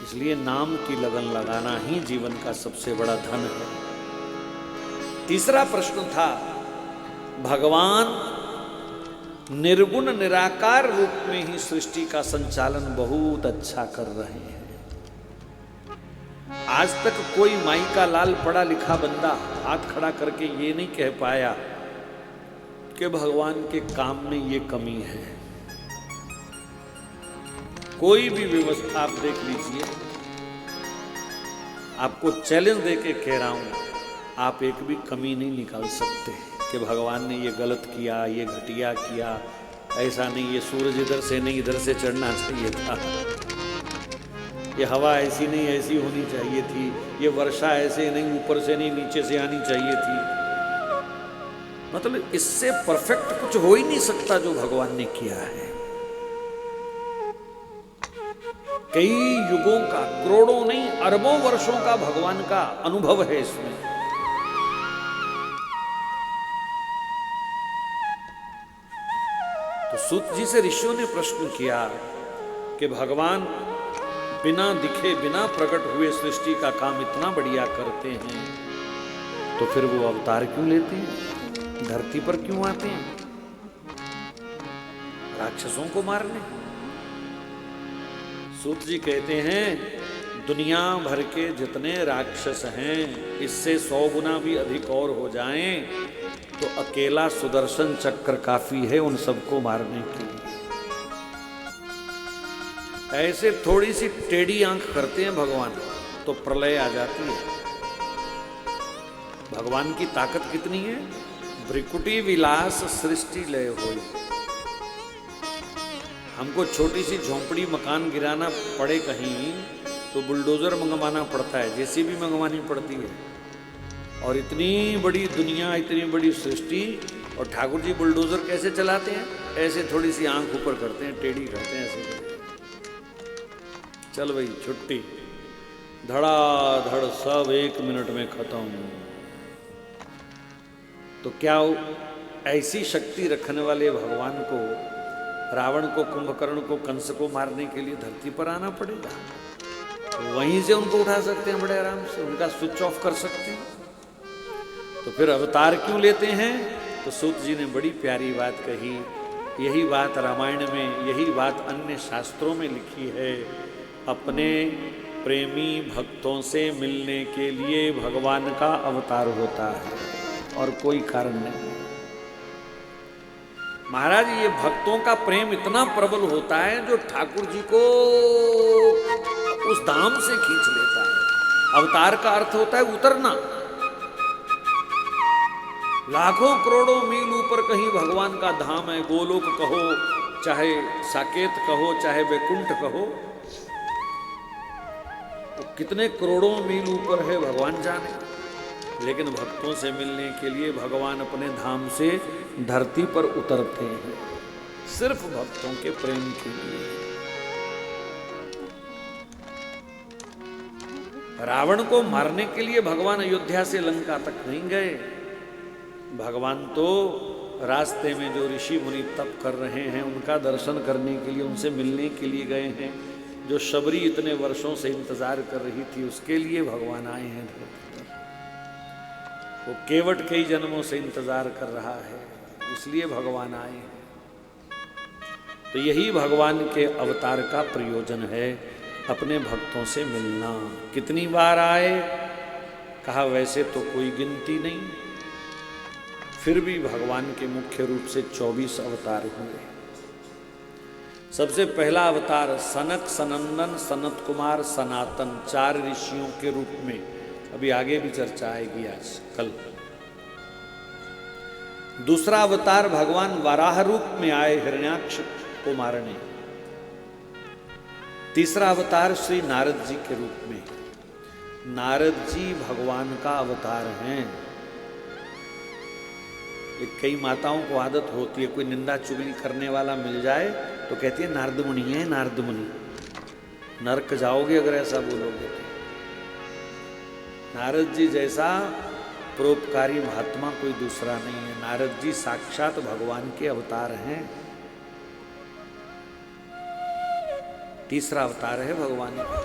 इसलिए नाम की लगन लगाना ही जीवन का सबसे बड़ा धन है। तीसरा प्रश्न था, भगवान निर्गुण निराकार रूप में ही सृष्टि का संचालन बहुत अच्छा कर रहे हैं। आज तक कोई माई का लाल पढ़ा लिखा बंदा हाथ खड़ा करके ये नहीं कह पाया कि भगवान के काम में ये कमी है। कोई भी व्यवस्था आप देख लीजिए, आपको चैलेंज देके कह रहा हूं, आप एक भी कमी नहीं निकाल सकते कि भगवान ने ये गलत किया, ये घटिया किया, ऐसा नहीं, ये सूरज इधर से नहीं इधर से चढ़ना चाहिए था, ये हवा ऐसी नहीं ऐसी होनी चाहिए थी, ये वर्षा ऐसे नहीं ऊपर से नहीं नीचे से आनी चाहिए थी। मतलब इससे परफेक्ट कुछ हो ही नहीं सकता जो भगवान ने किया है। कई युगों का, करोड़ों नहीं अरबों वर्षों का भगवान का अनुभव है इसमें। तो सूत जी से ऋषियों ने प्रश्न किया कि भगवान बिना दिखे बिना प्रकट हुए सृष्टि का काम इतना बढ़िया करते हैं, तो फिर वो अवतार क्यों लेते हैं, धरती पर क्यों आते हैं? राक्षसों को मारने। सूत जी कहते हैं दुनिया भर के जितने राक्षस हैं इससे 100 गुना भी अधिक और हो जाएं तो अकेला सुदर्शन चक्र काफी है उन सबको मारने के लिए। ऐसे थोड़ी सी टेढ़ी आंख करते हैं भगवान तो प्रलय आ जाती है। भगवान की ताकत कितनी है? भ्रिकुटी विलास सृष्टि लय होई। हमको छोटी सी झोंपड़ी मकान गिराना पड़े कहीं तो बुलडोजर मंगवाना पड़ता है, जेसीबी मंगवानी पड़ती है। और इतनी बड़ी दुनिया, इतनी बड़ी सृष्टि, और ठाकुर जी बुलडोजर कैसे चलाते हैं? ऐसे थोड़ी सी आंख ऊपर करते हैं, टेढ़ी करते हैं, ऐसे करते हैं। चल भाई छुट्टी, धड़ाधड़ सब 1 मिनट में खत्म। तो क्या ऐसी शक्ति रखने वाले भगवान को, रावण को, कुंभकर्ण को, कंस को मारने के लिए धरती पर आना पड़ेगा? वहीं से उनको उठा सकते हैं बड़े आराम से, उनका स्विच ऑफ कर सकते हैं। तो फिर अवतार क्यों लेते हैं? तो सूत जी ने बड़ी प्यारी बात कही। यही बात रामायण में, यही बात अन्य शास्त्रों में लिखी है। अपने प्रेमी भक्तों से मिलने के लिए भगवान का अवतार होता है और कोई कारण नहीं। महाराज ये भक्तों का प्रेम इतना प्रबल होता है जो ठाकुर जी को उस धाम से खींच लेता है। अवतार का अर्थ होता है उतरना। लाखों करोड़ों मील ऊपर कहीं भगवान का धाम है, गोलोक कहो, चाहे साकेत कहो, चाहे वैकुंठ कहो, तो कितने करोड़ों मील ऊपर है भगवान जाने। लेकिन भक्तों से मिलने के लिए भगवान अपने धाम से धरती पर उतरते हैं, सिर्फ भक्तों के प्रेम के लिए। रावण को मारने के लिए भगवान अयोध्या से लंका तक नहीं गए। भगवान तो रास्ते में जो ऋषि मुनि तप कर रहे हैं उनका दर्शन करने के लिए, उनसे मिलने के लिए गए हैं। जो शबरी इतने वर्षों से इंतजार कर रही थी उसके लिए भगवान आए हैं। वो केवट कई जन्मों से इंतजार कर रहा है, इसलिए भगवान आए हैं। तो यही भगवान के अवतार का प्रयोजन है, अपने भक्तों से मिलना। कितनी बार आए? कहा वैसे तो कोई गिनती नहीं, फिर भी भगवान के मुख्य रूप से 24 अवतार हुए। सबसे पहला अवतार सनक, सनंदन, सनत कुमार, सनातन, 4 ऋषियों के रूप में। अभी आगे भी चर्चा आएगी आज कल। दूसरा अवतार भगवान वराह रूप में आए हिरण्याक्ष को मारने। तीसरा अवतार श्री नारद जी के रूप में। नारद जी भगवान का अवतार हैं। कई माताओं को आदत होती है, कोई निंदा चुगली करने वाला मिल जाए तो कहती है नारद मुनि है, नारद मुनि। नरक जाओगे अगर ऐसा बोलोगे तो। नारद जी जैसा परोपकारी महात्मा कोई दूसरा नहीं है। नारद जी साक्षात भगवान के अवतार हैं। तीसरा अवतार है भगवान का।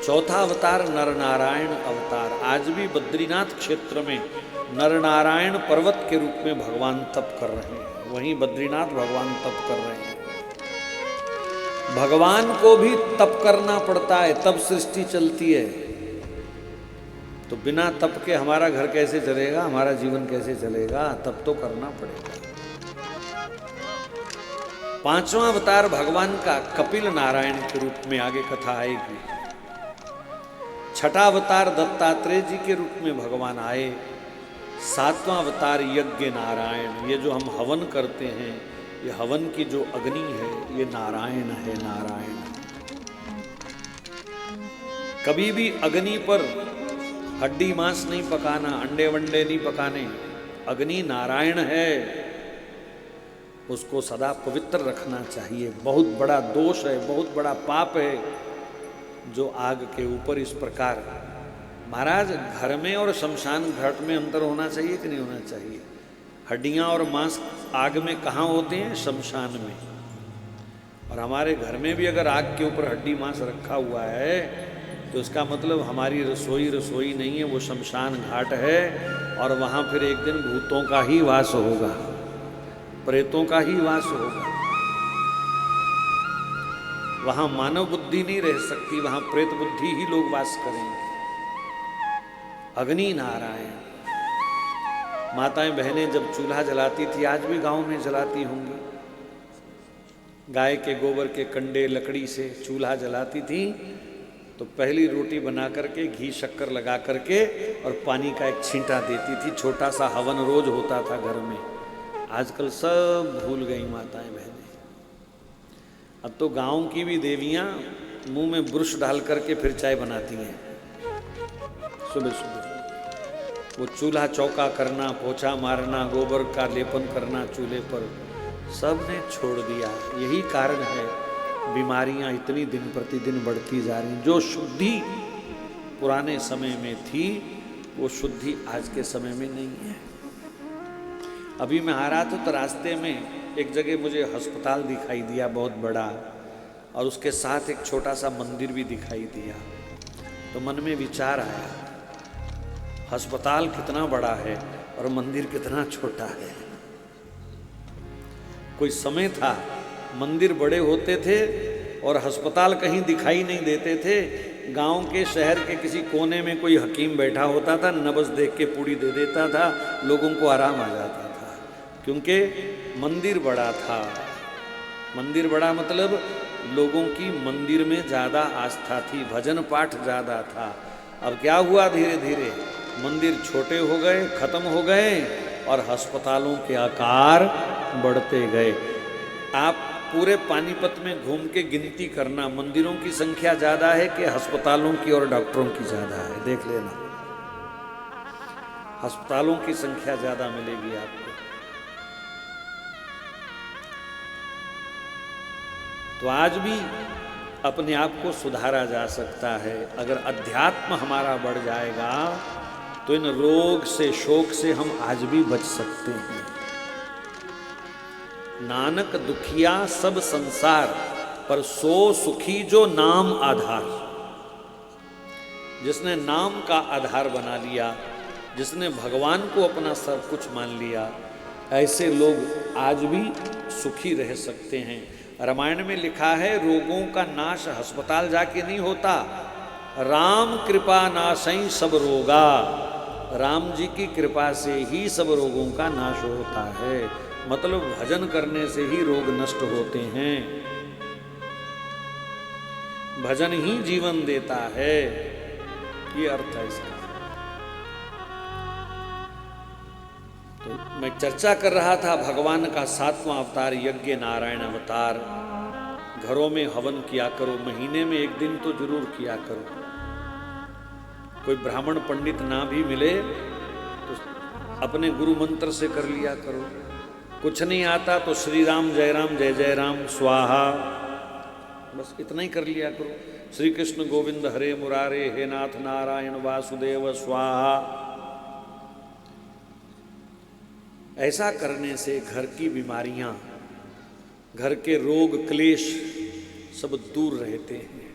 चौथा अवतार नरनारायण अवतार। आज भी बद्रीनाथ क्षेत्र में नरनारायण पर्वत के रूप में भगवान तप कर रहे हैं। वहीं बद्रीनाथ भगवान तप कर रहे हैं। भगवान को भी तप करना पड़ता है, तब सृष्टि चलती है। तो बिना तप के हमारा घर कैसे चलेगा, हमारा जीवन कैसे चलेगा? तप तो करना पड़ेगा। पांचवा अवतार भगवान का कपिल नारायण के रूप में आगे कथा आएगी। छठा अवतार दत्तात्रेय जी के रूप में भगवान आए। सातवां अवतार यज्ञ नारायण। ये जो हम हवन करते हैं, ये हवन की जो अग्नि है ये नारायण है। नारायण कभी भी अग्नि पर हड्डी मांस नहीं पकाना, अंडे वंडे नहीं पकाने। अग्नि नारायण है, उसको सदा पवित्र रखना चाहिए। बहुत बड़ा दोष है, बहुत बड़ा पाप है जो आग के ऊपर इस प्रकार। महाराज घर में और शमशान घाट में अंतर होना चाहिए कि नहीं होना चाहिए? हड्डियां और मांस आग में कहाँ होते हैं? शमशान में। और हमारे घर में भी अगर आग के ऊपर हड्डी मांस रखा हुआ है तो इसका मतलब हमारी रसोई नहीं है, वो शमशान घाट है। और वहाँ फिर एक दिन भूतों का ही वास होगा, प्रेतों का ही वास होगा। वहाँ मानव बुद्धि नहीं रह सकती, वहाँ प्रेत बुद्धि ही लोग वास करेंगे। अग्नि नारायण। माताएं बहनें जब चूल्हा जलाती थी, आज भी गांव में जलाती होंगी, गाय के गोबर के कंडे लकड़ी से चूल्हा जलाती थी, तो पहली रोटी बना करके घी शक्कर लगा करके और पानी का एक छींटा देती थी। छोटा सा हवन रोज होता था घर में। आजकल सब भूल गई माताएं बहनें। अब तो गांव की भी देवियां मुंह में ब्रुश डाल करके फिर चाय बनाती हैं सुबह सुबह। वो चूल्हा चौका करना, पोछा मारना, गोबर का लेपन करना चूल्हे पर, सब ने छोड़ दिया। यही कारण है बीमारियां इतनी दिन प्रतिदिन बढ़ती जा रही। जो शुद्धि पुराने समय में थी वो शुद्धि आज के समय में नहीं है। अभी मैं आ रहा था तो रास्ते में एक जगह मुझे अस्पताल दिखाई दिया बहुत बड़ा, और उसके साथ एक छोटा सा मंदिर भी दिखाई दिया। तो मन में विचार आया, अस्पताल कितना बड़ा है और मंदिर कितना छोटा है। कोई समय था मंदिर बड़े होते थे और अस्पताल कहीं दिखाई नहीं देते थे। गांव के शहर के किसी कोने में कोई हकीम बैठा होता था, नब्ज देख के पूड़ी दे देता था, लोगों को आराम आ जाता था, क्योंकि मंदिर बड़ा था। मंदिर बड़ा मतलब लोगों की मंदिर में ज़्यादा आस्था थी, भजन पाठ ज़्यादा था। अब क्या हुआ, धीरे धीरे मंदिर छोटे हो गए, खत्म हो गए, और अस्पतालों के आकार बढ़ते गए। आप पूरे पानीपत में घूम के गिनती करना, मंदिरों की संख्या ज़्यादा है कि अस्पतालों की और डॉक्टरों की ज़्यादा है, देख लेना। अस्पतालों की संख्या ज़्यादा मिलेगी आपको। तो आज भी अपने आप को सुधारा जा सकता है। अगर अध्यात्म हमारा बढ़ जाएगा तो इन रोग से, शोक से हम आज भी बच सकते हैं। नानक दुखिया सब संसार, पर सो सुखी जो नाम आधार। जिसने नाम का आधार बना लिया, जिसने भगवान को अपना सब कुछ मान लिया, ऐसे लोग आज भी सुखी रह सकते हैं। रामायण में लिखा है, रोगों का नाश अस्पताल जाके नहीं होता, राम कृपा नाशई सब रोगा। राम जी की कृपा से ही सब रोगों का नाश होता है। मतलब भजन करने से ही रोग नष्ट होते हैं। भजन ही जीवन देता है, ये अर्थ है इसका। तो मैं चर्चा कर रहा था भगवान का 7वां अवतार यज्ञ नारायण अवतार। घरों में हवन किया करो, महीने में एक दिन तो जरूर किया करो। कोई ब्राह्मण पंडित ना भी मिले तो अपने गुरु मंत्र से कर लिया करो। कुछ नहीं आता तो श्री राम जय जय राम स्वाहा, बस इतना ही कर लिया करो। श्री कृष्ण गोविंद हरे मुरारे, हे नाथ नारायण वासुदेव स्वाहा। ऐसा करने से घर की बीमारियां, घर के रोग क्लेश सब दूर रहते हैं।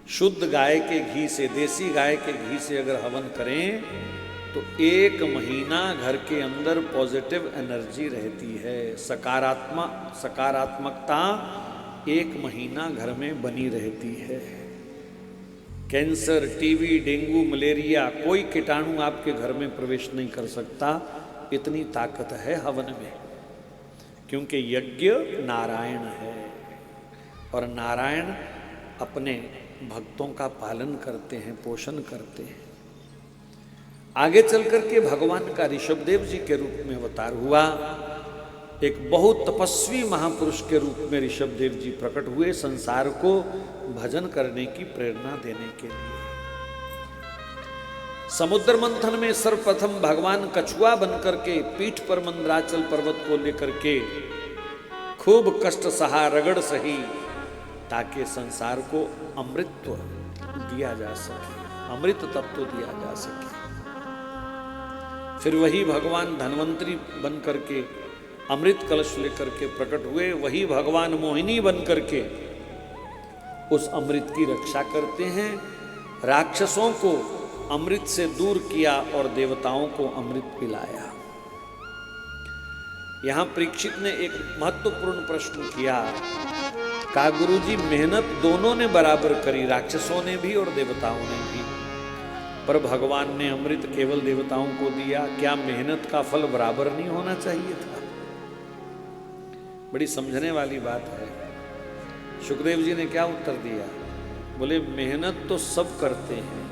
शुद्ध गाय के घी से, देसी गाय के घी से अगर हवन करें तो 1 महीना घर के अंदर पॉजिटिव एनर्जी रहती है। सकारात्मकता 1 महीना घर में बनी रहती है। कैंसर, टीबी, डेंगू, मलेरिया, कोई कीटाणु आपके घर में प्रवेश नहीं कर सकता। इतनी ताकत है हवन में, क्योंकि यज्ञ नारायण है और नारायण अपने भक्तों का पालन करते हैं, पोषण करते हैं। आगे चल करके भगवान का ऋषभदेव जी के रूप में अवतार हुआ। एक बहुत तपस्वी महापुरुष के रूप में ऋषभदेव जी प्रकट हुए, संसार को भजन करने की प्रेरणा देने के लिए। समुद्र मंथन में सर्वप्रथम भगवान कछुआ बनकर के पीठ पर मंदराचल पर्वत को लेकर के खूब कष्ट सहा, रगड़ सही, ताकि संसार को अमृतत्व दिया जा सके, अमृत तत्व दिया जा सके। फिर वही भगवान धन्वंतरी बन करके अमृत कलश लेकर के प्रकट हुए। वही भगवान मोहिनी बन करके उस अमृत की रक्षा करते हैं। राक्षसों को अमृत से दूर किया और देवताओं को अमृत पिलाया। यहां परीक्षित ने एक महत्वपूर्ण प्रश्न किया, कहा गुरुजी मेहनत दोनों ने बराबर करी, राक्षसों ने भी और देवताओं ने भी, पर भगवान ने अमृत केवल देवताओं को दिया, क्या मेहनत का फल बराबर नहीं होना चाहिए था? बड़ी समझने वाली बात है। सुखदेव जी ने क्या उत्तर दिया? बोले मेहनत तो सब करते हैं,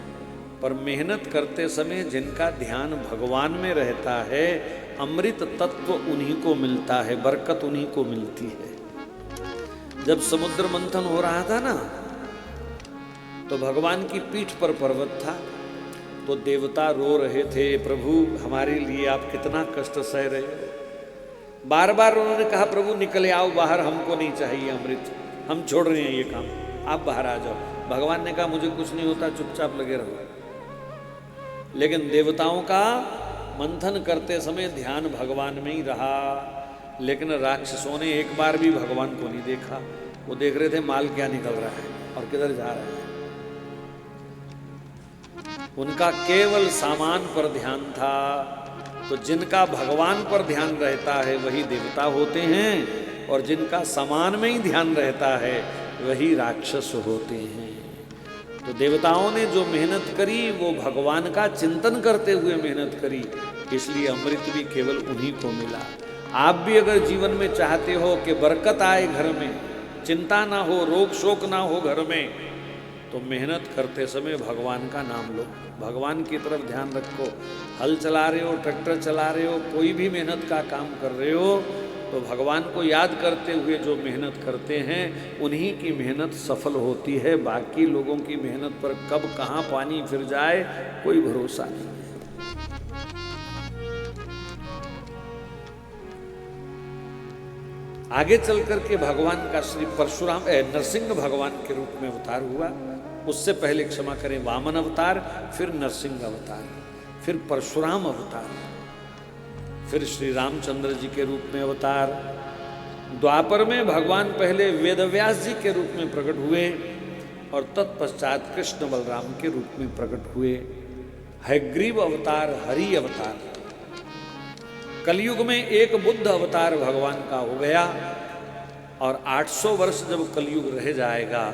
पर मेहनत करते समय जिनका ध्यान भगवान में रहता है, अमृत तत्व उन्हीं को मिलता है, बरकत उन्हीं को मिलती है। जब समुद्र मंथन हो रहा था ना, तो भगवान की पीठ पर पर्वत था, तो देवता रो रहे थे, प्रभु हमारे लिए आप कितना कष्ट सह रहे हो। बार बार उन्होंने कहा प्रभु निकले आओ बाहर, हमको नहीं चाहिए अमृत, हम छोड़ रहे हैं ये काम, आप बाहर आ जाओ। भगवान ने कहा मुझे कुछ नहीं होता, चुपचाप लगे रहो। लेकिन देवताओं का मंथन करते समय ध्यान भगवान में ही रहा, लेकिन राक्षसों ने एक बार भी भगवान को नहीं देखा। वो देख रहे थे माल क्या निकल रहा है और किधर जा रहा है। उनका केवल सामान पर ध्यान था। तो जिनका भगवान पर ध्यान रहता है वही देवता होते हैं, और जिनका सामान में ही ध्यान रहता है वही राक्षस होते हैं। तो देवताओं ने जो मेहनत करी वो भगवान का चिंतन करते हुए मेहनत करी, इसलिए अमृत भी केवल उन्हीं को मिला। आप भी अगर जीवन में चाहते हो कि बरकत आए घर में, चिंता ना हो, रोग शोक ना हो घर में, तो मेहनत करते समय भगवान का नाम लो, भगवान की तरफ ध्यान रखो। हल चला रहे हो, ट्रैक्टर चला रहे हो, कोई भी मेहनत का काम कर रहे हो, तो भगवान को याद करते हुए जो मेहनत करते हैं उन्हीं की मेहनत सफल होती है। बाकी लोगों की मेहनत पर कब कहाँ पानी फिर जाए कोई भरोसा नहीं है। आगे चल करके भगवान का श्री परशुराम नरसिंह भगवान के रूप में अवतार हुआ। उससे पहले क्षमा करें वामन अवतार, फिर नरसिंह अवतार, फिर परशुराम अवतार, फिर श्री रामचंद्र जी के रूप में अवतार। द्वापर में भगवान पहले वेदव्यास जी के रूप में प्रकट हुए और तत्पश्चात कृष्ण बलराम के रूप में प्रकट हुए। हयग्रीव अवतार, हरि अवतार। कलयुग में एक बुद्ध अवतार भगवान का हो गया, और 800 वर्ष जब कलयुग रह जाएगा,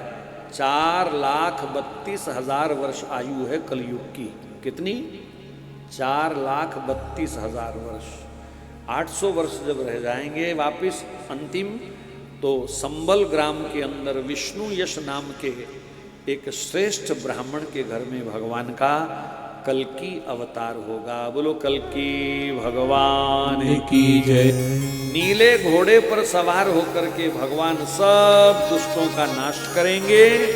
4,32,000 वर्ष आयु है कलयुग की। कितनी? 4,32,000 वर्ष। 800 वर्ष जब रह जाएंगे वापिस अंतिम, तो संबल ग्राम के अंदर विष्णु यश नाम के एक श्रेष्ठ ब्राह्मण के घर में भगवान का कल्कि अवतार होगा। बोलो कल्कि भगवान की जय। नीले घोड़े पर सवार होकर के भगवान सब दुष्टों का नाश करेंगे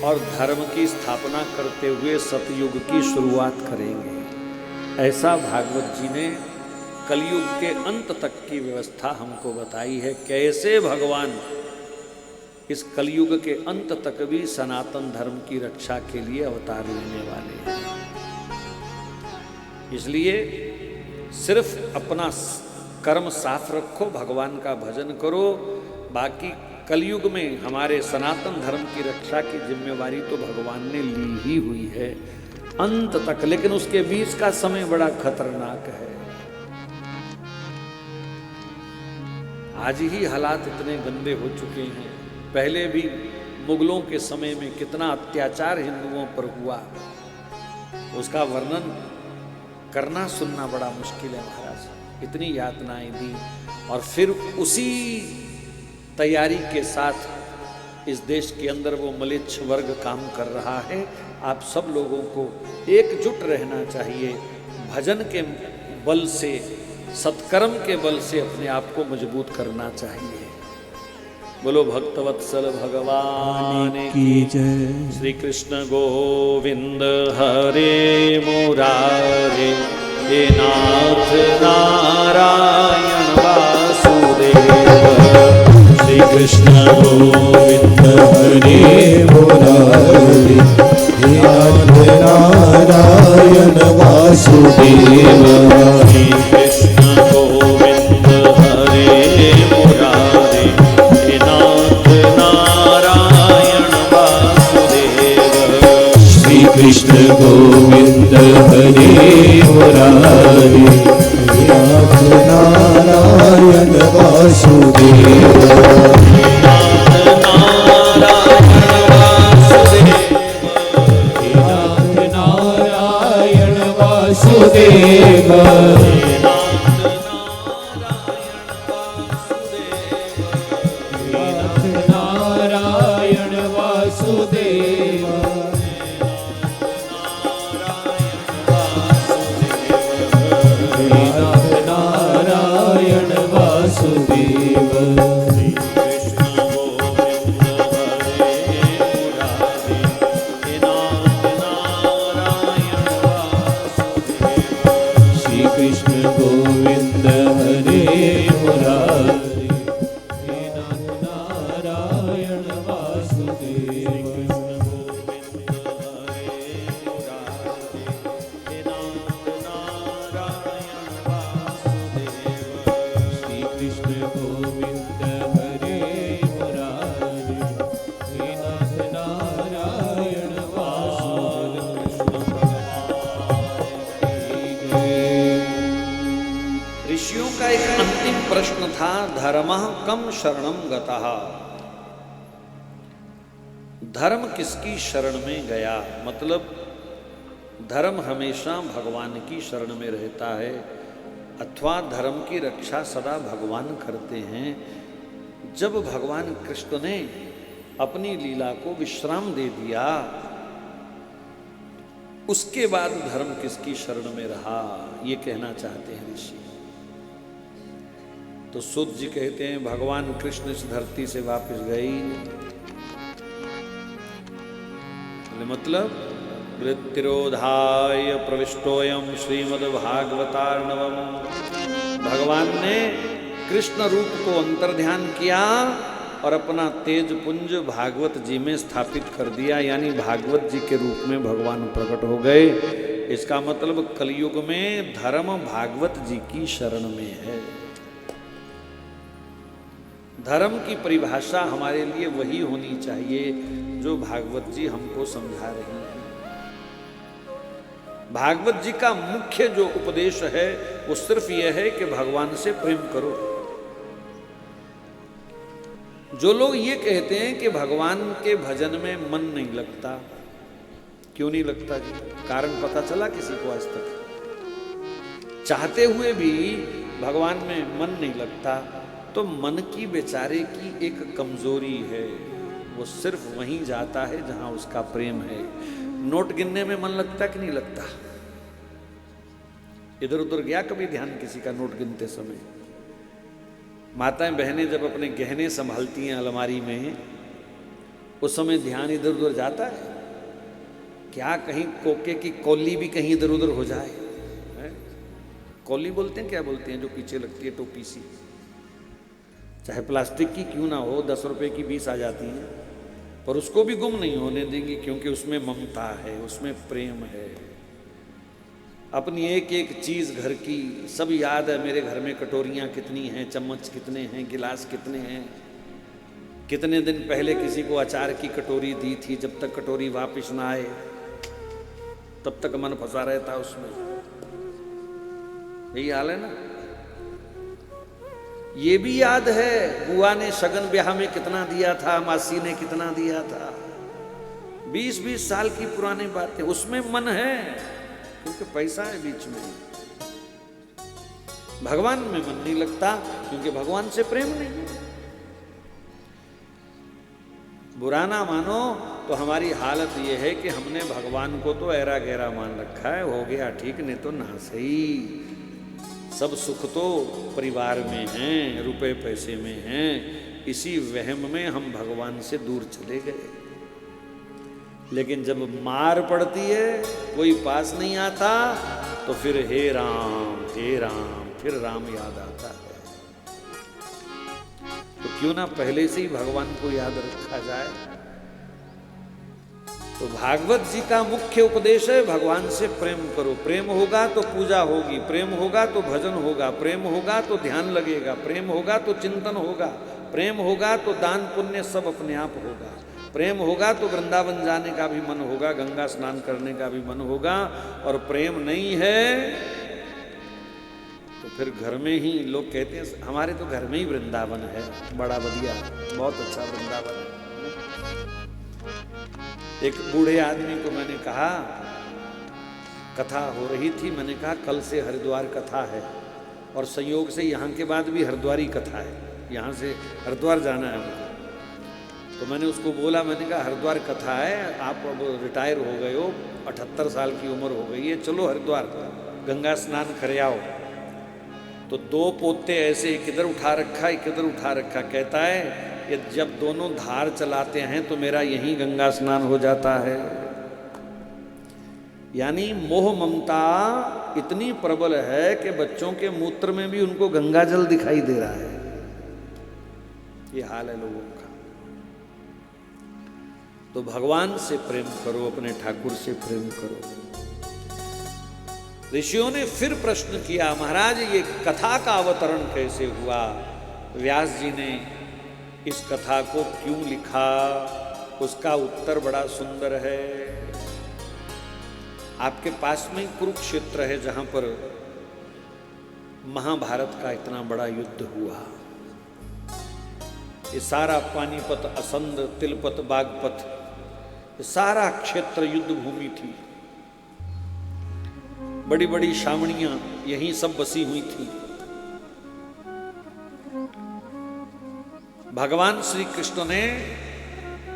और धर्म की स्थापना करते हुए सतयुग की शुरुआत करेंगे। ऐसा भागवत जी ने कलयुग के अंत तक की व्यवस्था हमको बताई है, कैसे भगवान इस कलयुग के अंत तक भी सनातन धर्म की रक्षा के लिए अवतार लेने वाले हैं। इसलिए सिर्फ अपना कर्म साफ रखो, भगवान का भजन करो, बाकी कलयुग में हमारे सनातन धर्म की रक्षा की जिम्मेवारी तो भगवान ने ली ही हुई है अंत तक। लेकिन उसके बीच का समय बड़ा खतरनाक है। आज ही हालात इतने गंदे हो चुके हैं। पहले भी मुगलों के समय में कितना अत्याचार हिंदुओं पर हुआ, उसका वर्णन करना सुनना बड़ा मुश्किल है महाराज। इतनी यातनाएं दी, और फिर उसी तैयारी के साथ इस देश के अंदर वो मलेच्छ वर्ग काम कर रहा है। आप सब लोगों को एकजुट रहना चाहिए, भजन के बल से, सत्कर्म के बल से अपने आप को मजबूत करना चाहिए। बोलो भक्तवत्सल भगवान की जय। श्री कृष्ण गोविंद हरे मुरारे, हे नाथ नारायण वासुदेव। श्री कृष्ण गोविंद हरे मुरारे, हे नाथ नारायण वासुदेव। श्री कृष्ण गोविंद हरे मुरारे, हे नाथ नारायण वासुदेव। श्री कृष्ण गोविंद हरे मुरारी, नाथ नारायण वासुदेव, नाथ नारायण वासुदेव, नाथ नारायण वासुदेव, नाथ नारायण वासुदेव, नाथ नारायण वासुदेव, श्री कृष्ण गोविंद हरे मुरारी, श्री कृष्ण गोविंद हरे मुरारी, नाथ नारायण वासुदेव, श्री कृष्ण गोविंद हरे मुरारी, नाथ नारायण वासुदेव। ऋषियों का एक अंतिम प्रश्न था, धर्मः कम शरणम गतः, धर्म किसकी शरण में गया। मतलब धर्म हमेशा भगवान की शरण में रहता है, अथवा धर्म की रक्षा सदा भगवान करते हैं। जब भगवान कृष्ण ने अपनी लीला को विश्राम दे दिया, उसके बाद धर्म किसकी शरण में रहा, ये कहना चाहते हैं ऋषि। तो सूत जी कहते हैं भगवान कृष्ण इस धरती से वापस गए ही नहीं। मतलब वृत्तिरोधाय प्रविष्टोयम श्रीमद्भागवतार्णवम, भगवान ने कृष्ण रूप को अंतर्ध्यान किया और अपना तेज पुंज भागवत जी में स्थापित कर दिया, यानी भागवत जी के रूप में भगवान प्रकट हो गए। इसका मतलब कलयुग में धर्म भागवत जी की शरण में है। धर्म की परिभाषा हमारे लिए वही होनी चाहिए जो भागवत जी हमको समझा रही हैं। भागवत जी का मुख्य जो उपदेश है वो सिर्फ यह है कि भगवान से प्रेम करो। जो लोग ये कहते हैं कि भगवान के भजन में मन नहीं लगता, क्यों नहीं लगता जी? कारण पता चला किसी को आज तक? चाहते हुए भी भगवान में मन नहीं लगता, तो मन की बेचारे की एक कमजोरी है, वो सिर्फ वहीं जाता है जहां उसका प्रेम है। नोट गिनने में मन लगता कि नहीं लगता? इधर उधर गया कभी ध्यान किसी का नोट गिनते समय? माताएं बहनें जब अपने गहने संभालती हैं अलमारी में, उस समय ध्यान इधर उधर जाता है क्या? कहीं कोके की कौली भी कहीं इधर उधर हो जाए। कौली बोलते हैं, क्या बोलते हैं जो पीछे लगती है टोपी सी, चाहे प्लास्टिक की क्यों ना हो, 10 रुपए की 20 आ जाती हैं, पर उसको भी गुम नहीं होने देंगे, क्योंकि उसमें ममता है, उसमें प्रेम है। अपनी एक एक चीज घर की सब याद है। मेरे घर में कटोरियां कितनी हैं, चम्मच कितने हैं, गिलास कितने हैं। कितने दिन पहले किसी को अचार की कटोरी दी थी, जब तक कटोरी वापस ना आए तब तक मन फंसा रहता उसमें। यही हाल है ना। ये भी याद है बुआ ने शगन ब्याह में कितना दिया था, मासी ने कितना दिया था। 20-20 साल की पुरानी बातें, उसमें मन है क्योंकि पैसा है बीच में। भगवान में मन नहीं लगता क्योंकि भगवान से प्रेम नहीं है। बुरा ना मानो तो हमारी हालत यह है कि हमने भगवान को तो ऐरा गहरा मान रखा है, हो गया ठीक, नहीं तो ना सही। सब सुख तो परिवार में हैं, रुपए पैसे में हैं। इसी वहम में हम भगवान से दूर चले गए। लेकिन जब मार पड़ती है, कोई पास नहीं आता, तो फिर हे राम फिर राम याद आता है। तो क्यों ना पहले से ही भगवान को याद रखा जाए। तो भागवत जी का मुख्य उपदेश है भगवान से प्रेम करो। प्रेम होगा तो पूजा होगी, प्रेम होगा तो भजन होगा, प्रेम होगा तो ध्यान लगेगा, प्रेम होगा तो चिंतन होगा, प्रेम होगा तो दान पुण्य सब अपने आप होगा। प्रेम होगा तो वृंदावन जाने का भी मन होगा, गंगा स्नान करने का भी मन होगा, और प्रेम नहीं है तो फिर घर में ही लोग कहते हैं हमारे तो घर में ही वृंदावन है, बड़ा बढ़िया, बहुत अच्छा वृंदावन है। एक बूढ़े आदमी को मैंने कहा, कथा हो रही थी, मैंने कहा कल से हरिद्वार कथा है, और संयोग से यहाँ के बाद भी हरिद्वारी कथा है, यहाँ से हरिद्वार जाना है मुझे। तो मैंने उसको बोला, मैंने कहा हरिद्वार कथा है, आप अब रिटायर हो गए हो, 78 साल की उम्र हो गई है, चलो हरिद्वार गंगा स्नान कर आओ। तो दो पोते ऐसे एक इधर उठा रखा एक इधर उठा रखा, कहता है ये जब दोनों धार चलाते हैं तो मेरा यहीं गंगा स्नान हो जाता है। यानी मोह ममता इतनी प्रबल है कि बच्चों के मूत्र में भी उनको गंगा जल दिखाई दे रहा है। ये हाल है लोगों का। तो भगवान से प्रेम करो, अपने ठाकुर से प्रेम करो। ऋषियों ने फिर प्रश्न किया, महाराज ये कथा का अवतरण कैसे हुआ? व्यास जी ने इस कथा को क्यों लिखा? उसका उत्तर बड़ा सुंदर है। आपके पास में कुरुक्षेत्र है, जहां पर महाभारत का इतना बड़ा युद्ध हुआ। ये सारा पानीपत, असंध, तिलपत, बागपत, ये सारा क्षेत्र युद्ध भूमि थी। बड़ी बड़ी छावनियां यहीं सब बसी हुई थी। भगवान श्री कृष्ण ने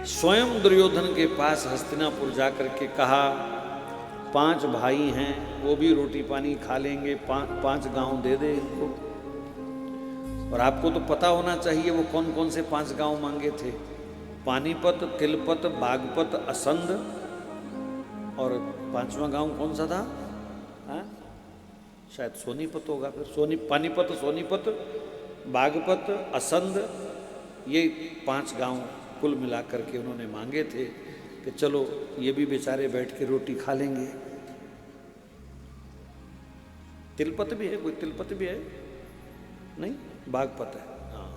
स्वयं दुर्योधन के पास हस्तिनापुर जाकर के कहा, 5 भाई हैं, वो भी रोटी पानी खा लेंगे, 5 गांव दे दे इनको। और आपको तो पता होना चाहिए वो कौन कौन से 5 गांव मांगे थे। पानीपत, तिलपत, बागपत, असंध, और 5वां गांव कौन सा था? हाँ? शायद सोनीपत होगा। फिर पानीपत, सोनीपत, बागपत, असंध, ये 5 गांव कुल मिलाकर के उन्होंने मांगे थे कि चलो ये भी बेचारे बैठ के रोटी खा लेंगे। तिलपत भी है, कोई तिलपत भी है? नहीं, बागपत है। हाँ।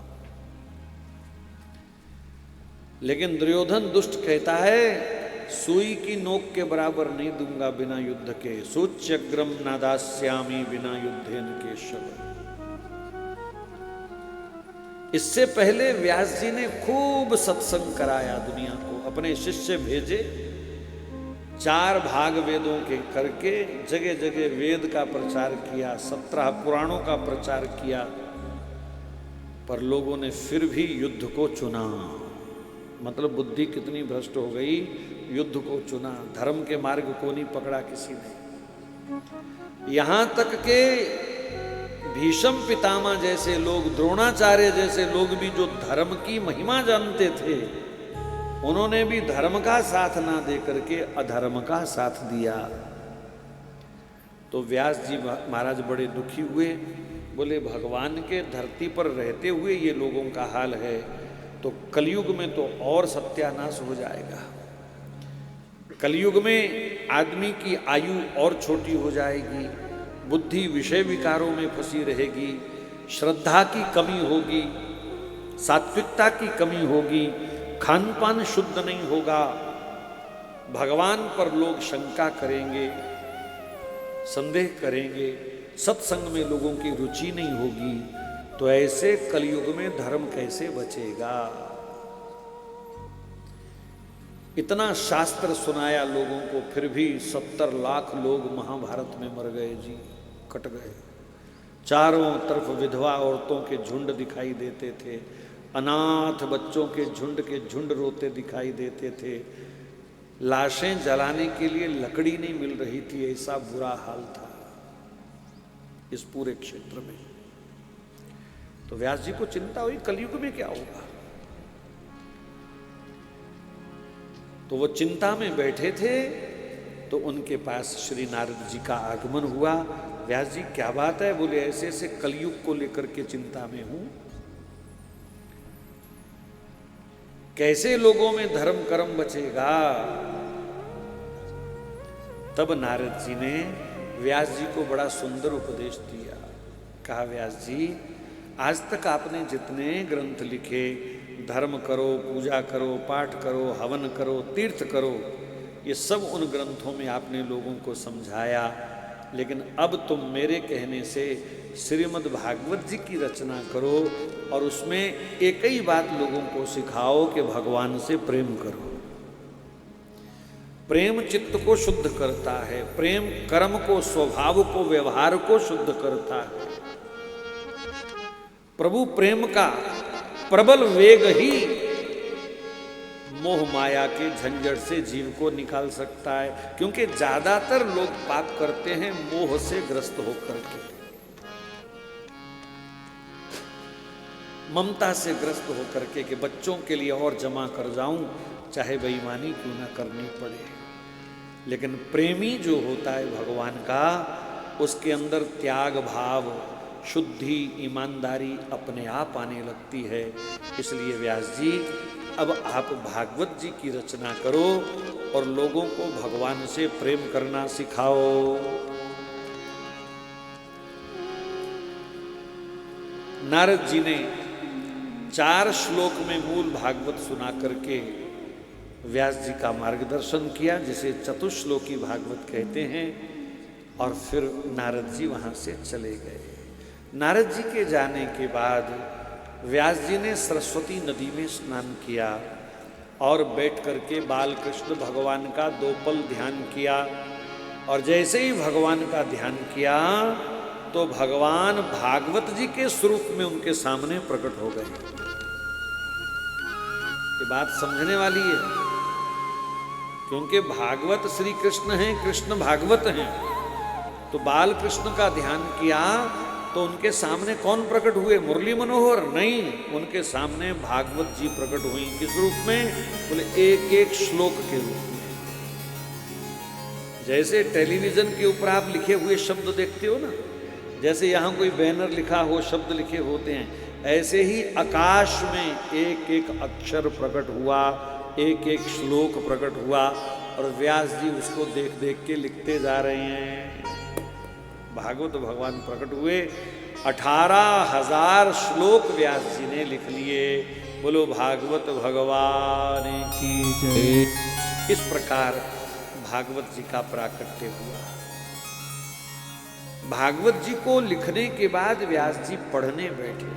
लेकिन दुर्योधन दुष्ट कहता है, सुई की नोक के बराबर नहीं दूंगा बिना युद्ध के। सूच्यग्रम नादास्यामी बिना युद्धेन केशव। इससे पहले व्यास जी ने खूब सत्संग कराया दुनिया को। अपने शिष्य भेजे, 4 भाग वेदों के करके जगह जगह वेद का प्रचार किया, 17 पुराणों का प्रचार किया, पर लोगों ने फिर भी युद्ध को चुना। मतलब बुद्धि कितनी भ्रष्ट हो गई, युद्ध को चुना, धर्म के मार्ग को नहीं पकड़ा किसी ने। यहां तक के भीष्म पितामह जैसे लोग, द्रोणाचार्य जैसे लोग भी जो धर्म की महिमा जानते थे, उन्होंने भी धर्म का साथ ना दे करके अधर्म का साथ दिया। तो व्यास जी महाराज बड़े दुखी हुए, बोले भगवान के धरती पर रहते हुए ये लोगों का हाल है, तो कलयुग में तो और सत्यानाश हो जाएगा। कलयुग में आदमी की आयु और छोटी हो जाएगी, बुद्धि विषय विकारों में फंसी रहेगी, श्रद्धा की कमी होगी, सात्विकता की कमी होगी, खान पान शुद्ध नहीं होगा, भगवान पर लोग शंका करेंगे, संदेह करेंगे, सत्संग में लोगों की रुचि नहीं होगी। तो ऐसे कलयुग में धर्म कैसे बचेगा? इतना शास्त्र सुनाया लोगों को, फिर भी 70 लाख लोग महाभारत में मर गए जी, कट गए। चारों तरफ विधवा औरतों के झुंड दिखाई देते थे, अनाथ बच्चों के झुंड रोते दिखाई देते थे। लाशें जलाने के लिए लकड़ी नहीं मिल रही थी, ऐसा बुरा हाल था इस पूरे क्षेत्र में। तो व्यास जी को चिंता हुई कलयुग में क्या होगा। तो वो चिंता में बैठे थे, तो उनके पास श्री नारद जी का आगमन हुआ। व्यास जी क्या बात है? बोले ऐसे ऐसे कलयुग को लेकर के चिंता में हूं, कैसे लोगों में धर्म कर्म बचेगा। तब नारद जी ने व्यास जी को बड़ा सुंदर उपदेश दिया। कहा व्यास जी, आज तक आपने जितने ग्रंथ लिखे धर्म करो, पूजा करो, पाठ करो, हवन करो, तीर्थ करो, ये सब उन ग्रंथों में आपने लोगों को समझाया। लेकिन अब तुम मेरे कहने से श्रीमद् भागवत जी की रचना करो और उसमें एक ही बात लोगों को सिखाओ कि भगवान से प्रेम करो। प्रेम चित्त को शुद्ध करता है, प्रेम कर्म को, स्वभाव को, व्यवहार को शुद्ध करता है। प्रभु प्रेम का प्रबल वेग ही मोह माया के झंझट से जीव को निकाल सकता है, क्योंकि ज्यादातर लोग पाप करते हैं मोह से ग्रस्त होकर के, ममता से ग्रस्त होकर के कि बच्चों के लिए और जमा कर जाऊं, चाहे बेईमानी क्यों ना करनी पड़े। लेकिन प्रेमी जो होता है भगवान का, उसके अंदर त्याग भाव, शुद्धि, ईमानदारी अपने आप आने लगती है। इसलिए व्यास जी अब आप भागवत जी की रचना करो और लोगों को भगवान से प्रेम करना सिखाओ। नारद जी ने 4 श्लोक में मूल भागवत सुना करके व्यास जी का मार्गदर्शन किया, जिसे चतुश्लोकी भागवत कहते हैं। और फिर नारद जी वहाँ से चले गए। नारद जी के जाने के बाद व्यास जी ने सरस्वती नदी में स्नान किया और बैठ करके बाल कृष्ण भगवान का 2 पल ध्यान किया। और जैसे ही भगवान का ध्यान किया तो भगवान भागवत जी के स्वरूप में उनके सामने प्रकट हो गए। ये बात समझने वाली है, क्योंकि भागवत श्री कृष्ण हैं, कृष्ण भागवत हैं। तो बाल कृष्ण का ध्यान किया तो उनके सामने कौन प्रकट हुए? मुरली मनोहर नहीं, उनके सामने भागवत जी प्रकट हुई। किस रूप में? बोले एक एक श्लोक के रूप में। जैसे टेलीविजन के ऊपर आप लिखे हुए शब्द देखते हो ना, जैसे यहाँ कोई बैनर लिखा हो, शब्द लिखे होते हैं, ऐसे ही आकाश में एक एक अक्षर प्रकट हुआ, एक एक श्लोक प्रकट हुआ और व्यास जी उसको देख देख के लिखते जा रहे हैं। भागवत भगवान प्रकट हुए, 18,000 श्लोक व्यास जी ने लिख लिए। बोलो भागवत भगवान की जय। इस प्रकार भागवत जी का प्राकट्य हुआ। भागवत जी को लिखने के बाद व्यास जी पढ़ने बैठे।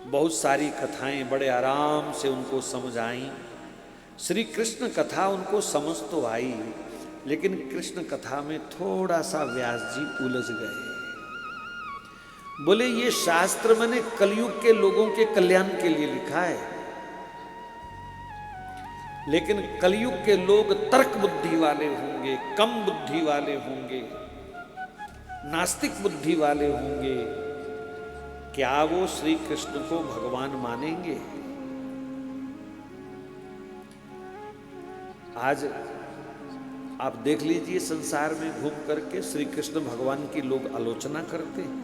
बहुत सारी कथाएं बड़े आराम से उनको समझ आई। श्री कृष्ण कथा उनको समझ तो आई, लेकिन कृष्ण कथा में थोड़ा सा व्यास जी उलझ गए। बोले ये शास्त्र मैंने कलयुग के लोगों के कल्याण के लिए लिखा है, लेकिन कलयुग के लोग तर्क बुद्धि वाले होंगे, कम बुद्धि वाले होंगे, नास्तिक बुद्धि वाले होंगे। क्या वो श्री कृष्ण को भगवान मानेंगे? आज आप देख लीजिए, संसार में घूम करके श्री कृष्ण भगवान की लोग आलोचना करते हैं।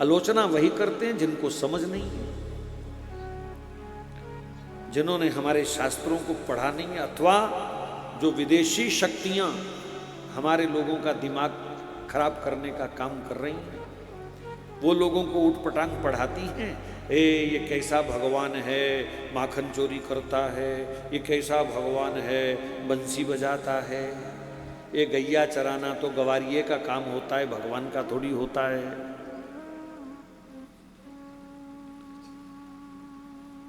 आलोचना वही करते हैं जिनको समझ नहीं है, जिन्होंने हमारे शास्त्रों को पढ़ा नहीं है, अथवा जो विदेशी शक्तियां हमारे लोगों का दिमाग खराब करने का काम कर रही हैं। वो लोगों को उठपटांग पढ़ाती हैं, ये कैसा भगवान है, माखन चोरी करता है, ये कैसा भगवान है, बंसी बजाता है, ये गैया चराना तो गवारिये का काम होता है, भगवान का थोड़ी होता है।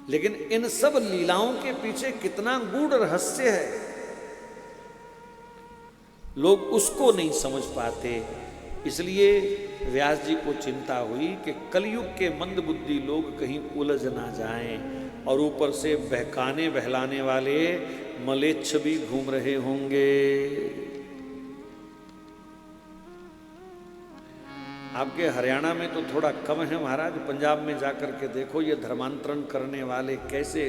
लेकिन इन सब लीलाओं के पीछे कितना गूढ़ रहस्य है, लोग उसको नहीं समझ पाते। इसलिए व्यास जी को चिंता हुई कि कलयुग के मंद बुद्धि लोग कहीं उलझ ना जाएं और ऊपर से बहकाने बहलाने वाले मलेच्छ भी घूम रहे होंगे। आपके हरियाणा में तो थोड़ा कम है महाराज, पंजाब में जाकर के देखो, ये धर्मांतरण करने वाले कैसे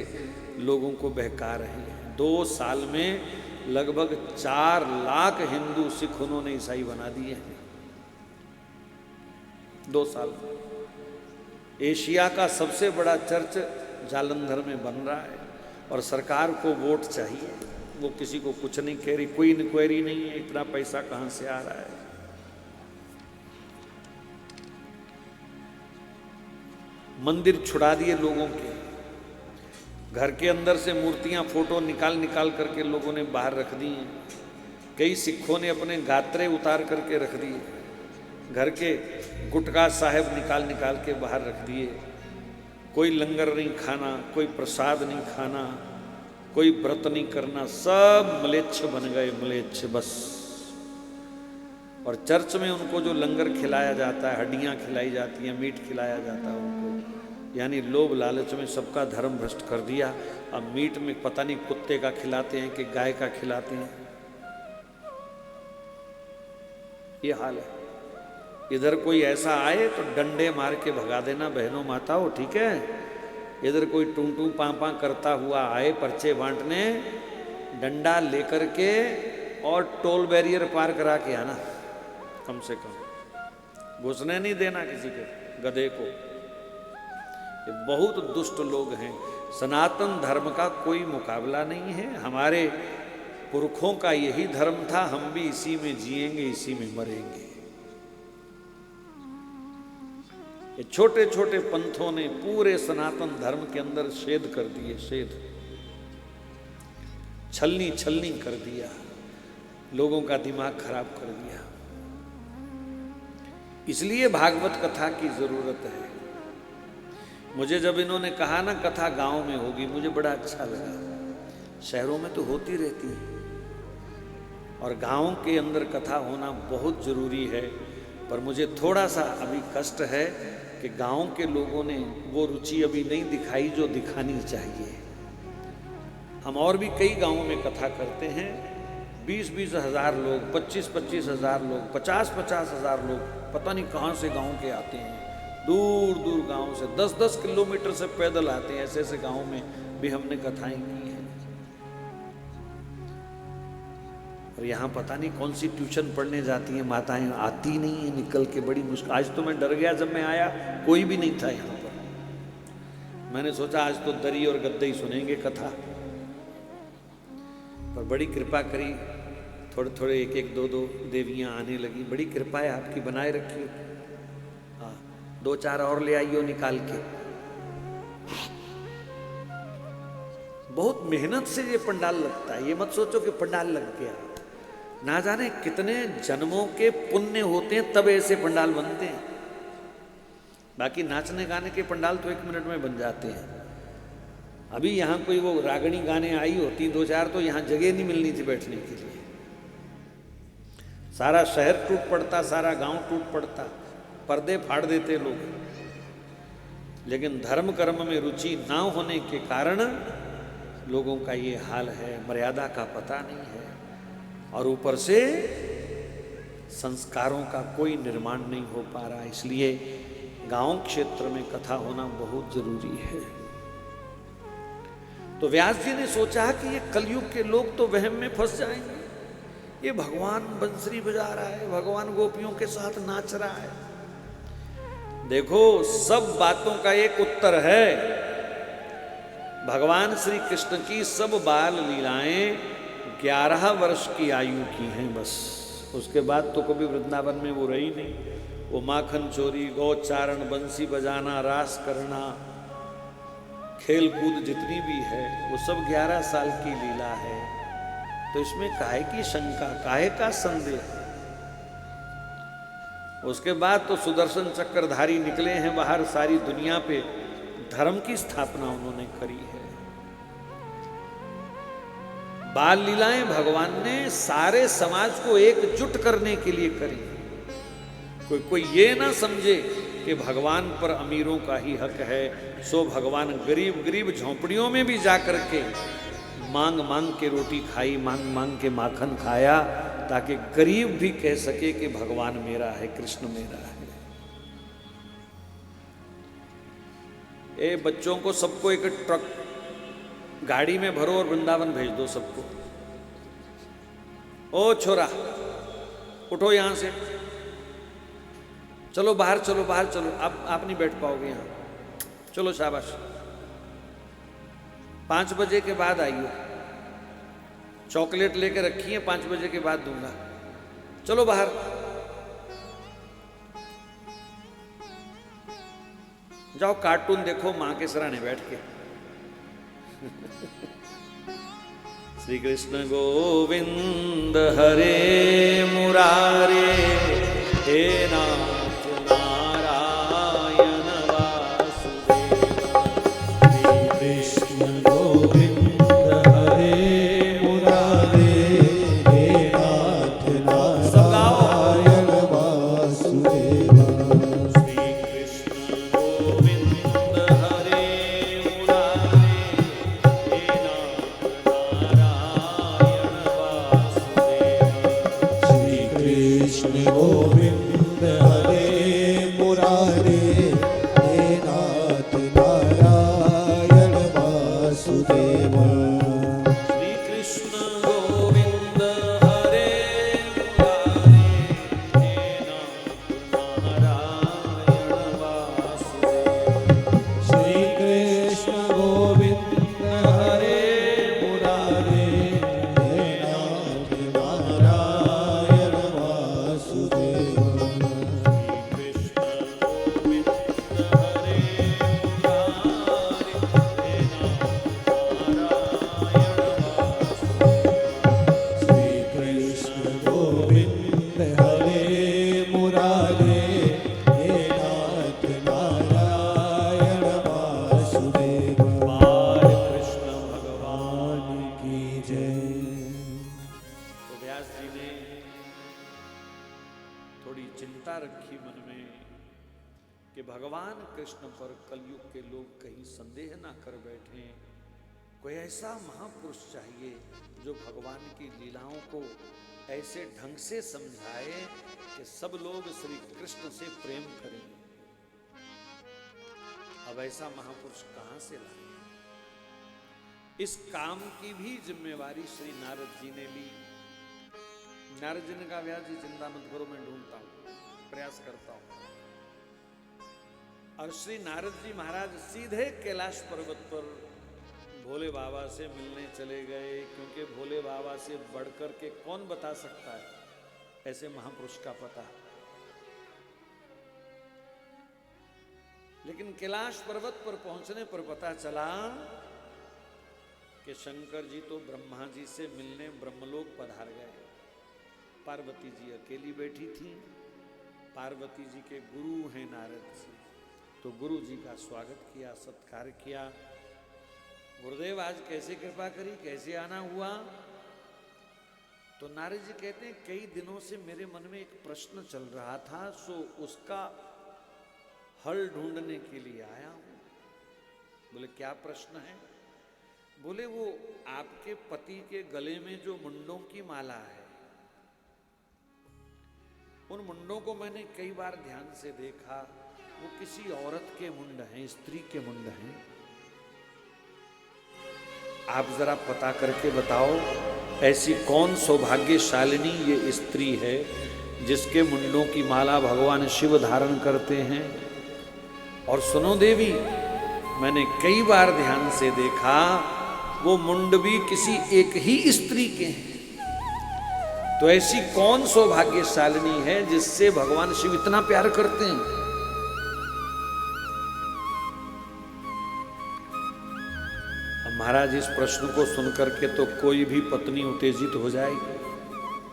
लोगों को बहका रहे हैं। 2 साल में लगभग 4 लाख हिंदू सिख उन्होंने ईसाई बना दिए हैं। 2 साल में एशिया का सबसे बड़ा चर्च जालंधर में बन रहा है और सरकार को वोट चाहिए, वो किसी को कुछ नहीं कह रही, कोई इंक्वायरी नहीं है, इतना पैसा कहाँ से आ रहा है। मंदिर छुड़ा दिए लोगों के, घर के अंदर से मूर्तियां फोटो निकाल निकाल करके लोगों ने बाहर रख दी हैं। कई सिखों ने अपने गात्रे उतार करके रख दिए, घर के गुटका साहब निकाल निकाल के बाहर रख दिए। कोई लंगर नहीं खाना, कोई प्रसाद नहीं खाना, कोई व्रत नहीं करना, सब म्लेच्छ बन गए, म्लेच्छ बस। और चर्च में उनको जो लंगर खिलाया जाता है, हड्डियां खिलाई जाती हैं, मीट खिलाया जाता है उनको, यानी लोभ लालच में सबका धर्म भ्रष्ट कर दिया। अब मीट में पता नहीं कुत्ते का खिलाते हैं कि गाय का खिलाते हैं, ये हाल है। इधर कोई ऐसा आए तो डंडे मार के भगा देना बहनों माताओं, ठीक है। इधर कोई टूं टूं पां पां करता हुआ आए पर्चे बांटने, डंडा लेकर के और टोल बैरियर पार करा के आना, कम से कम घुसने नहीं देना किसी के गधे को। ये बहुत दुष्ट लोग हैं। सनातन धर्म का कोई मुकाबला नहीं है। हमारे पुरखों का यही धर्म था, हम भी इसी में जिएंगे, इसी में मरेंगे। ये छोटे छोटे पंथों ने पूरे सनातन धर्म के अंदर छेद कर दिए, छेद, छलनी छलनी कर दिया, लोगों का दिमाग खराब कर दिया। इसलिए भागवत कथा की जरूरत है। मुझे जब इन्होंने कहा ना कथा गांव में होगी, मुझे बड़ा अच्छा लगा। शहरों में तो होती रहती है और गांव के अंदर कथा होना बहुत जरूरी है। पर मुझे थोड़ा सा अभी कष्ट है कि गांव के लोगों ने वो रुचि अभी नहीं दिखाई जो दिखानी चाहिए। हम और भी कई गांवों में कथा करते हैं, 20-20 हजार लोग, 25-25 हजार लोग, 50-50 हजार लोग पता नहीं कहाँ से गांव के आते हैं, दूर दूर गांव से 10-10 किलोमीटर से पैदल आते हैं। ऐसे ऐसे गांव में भी हमने कथाएं की हैं। और यहाँ पता नहीं कौन सी ट्यूशन पढ़ने जाती हैं माताएं, आती नहीं है निकल के, बड़ी मुश्किल। आज तो मैं डर गया, जब मैं आया कोई भी नहीं था यहाँ पर। मैंने सोचा आज तो दरी और गद्दे ही सुनेंगे कथा, पर बड़ी कृपा करी, थोड़े थोड़े एक एक दो दो देवियाँ आने लगी। बड़ी कृपा है आपकी, बनाए रखिए। हाँ, 2-4 और ले आइयो निकाल के। बहुत मेहनत से ये पंडाल लगता है। ये मत सोचो कि पंडाल लग गया, ना जाने कितने जन्मों के पुण्य होते हैं तब ऐसे पंडाल बनते हैं। बाकी नाचने गाने के पंडाल तो 1 मिनट में बन जाते हैं। अभी यहाँ कोई वो रागणी गाने आई होती 2-4 तो यहाँ जगह नहीं मिलनी थी बैठने के लिए। सारा शहर टूट पड़ता, सारा गांव टूट पड़ता, पर्दे फाड़ देते लोग। लेकिन धर्म कर्म में रुचि ना होने के कारण लोगों का ये हाल है। मर्यादा का पता नहीं है और ऊपर से संस्कारों का कोई निर्माण नहीं हो पा रहा। इसलिए गांव क्षेत्र में कथा होना बहुत जरूरी है। तो व्यास जी ने सोचा कि ये कलयुग के लोग तो वहम में फंस जाएंगे। ये भगवान बंसरी बजा रहा है, भगवान गोपियों के साथ नाच रहा है। देखो, सब बातों का एक उत्तर है। भगवान श्री कृष्ण की सब बाल लीलाएं 11 वर्ष की आयु की हैं बस। उसके बाद तो कभी वृंदावन में वो रही नहीं। वो माखन चोरी, गौचारण, बंसी बजाना, रास करना, खेल कूद जितनी भी है वो सब 11 साल की लीला है। तो इसमें काहे की शंका, काहे का संदेह। उसके बाद तो सुदर्शन चक्रधारी निकले हैं बाहर, सारी दुनिया पे धर्म की स्थापना उन्होंने करी है। बाल लीलाएं भगवान ने सारे समाज को एकजुट करने के लिए करी। कोई ये ना समझे कि भगवान पर अमीरों का ही हक है, सो भगवान गरीब गरीब झोंपड़ियों में भी जाकर के मांग मांग के रोटी खाई, मांग मांग के माखन खाया, ताकि गरीब भी कह सके कि भगवान मेरा है, कृष्ण मेरा है। ए बच्चों को सबको एक ट्रक गाड़ी में भरो और वृंदावन भेज दो सबको। ओ छोरा, उठो यहां से, चलो बाहर, चलो बाहर, चलो। आप नहीं बैठ पाओगे यहां, चलो शाबाश। 5 बजे के बाद आइए, चॉकलेट लेके रखी है, 5 बजे के बाद दूंगा, चलो बाहर। जाओ कार्टून देखो मां के सराहने बैठ के। श्री कृष्ण गोविंद हरे मुरारे, हे नाथ नारायण वासुदेव। श्री कृष्ण गोविंद हरे मुरारे, हे नाथ नारायण वासुदेव। श्री कृष्ण गोविंद हरे मुरारे, हे नाथ नारायण वासुदेव। श्री कृष्ण गोविंद हरे मुरारे, हे नाथ नारायण वासुदेव। श्री कृष्ण गोविंद हरे मुरारे, हे नाथ नारायण वासुदेव। श्री कृष्ण गोविंद हरे मुरारे, हे नाथ नारायण वासुदेव। कृष्ण गोविंद हरे मुरारे, हे नाथ नारायण वासुदेव। श्री कृष्ण गोविंद हरे मुरारे, हे नाथ नारायण वासुदेव। बाल कृष्ण भगवान की जय। तो व्यास जी ने थोड़ी चिंता रखी मन में कि भगवान कृष्ण पर कलयुग के लोग कहीं संदेह ना कर बैठे। कोई ऐसा महापुरुष चाहिए जो भगवान की लीलाओं को ऐसे ढंग से समझाए कि सब लोग श्री कृष्ण से प्रेम करें। अब ऐसा महापुरुष कहां से लाए? इस काम की भी जिम्मेवारी श्री नारद जी ने ली। नारद जी ने कहा व्यास जी चिंता मत करो, मैं ढूंढता हूं, प्रयास करता हूं। और श्री नारद जी महाराज सीधे कैलाश पर्वत पर भोले बाबा से मिलने चले गए, क्योंकि भोले बाबा से बढ़कर के कौन बता सकता है ऐसे महापुरुष का पता। लेकिन कैलाश पर्वत पर पहुंचने पर पता चला कि शंकर जी तो ब्रह्मा जी से मिलने ब्रह्मलोक पधार गए। पार्वती जी अकेली बैठी थी। पार्वती जी के गुरु हैं नारद जी, तो गुरु जी का स्वागत किया, सत्कार किया। गुरुदेव आज कैसे कृपा करी, कैसे आना हुआ? तो नारद जी कहते हैं कई दिनों से मेरे मन में एक प्रश्न चल रहा था, सो उसका हल ढूंढने के लिए आया हूं। बोले क्या प्रश्न है? बोले वो आपके पति के गले में जो मुंडों की माला है, उन मुंडों को मैंने कई बार ध्यान से देखा, वो किसी औरत के मुंड हैं, स्त्री के मुंड हैं। आप जरा पता करके बताओ ऐसी कौन सौभाग्यशालिनी ये स्त्री है जिसके मुंडों की माला भगवान शिव धारण करते हैं। और सुनो देवी, मैंने कई बार ध्यान से देखा वो मुंड भी किसी एक ही स्त्री के हैं। तो ऐसी कौन सौभाग्यशालिनी है जिससे भगवान शिव इतना प्यार करते हैं? महाराज इस प्रश्न को सुनकर के तो कोई भी पत्नी उत्तेजित हो जाएगी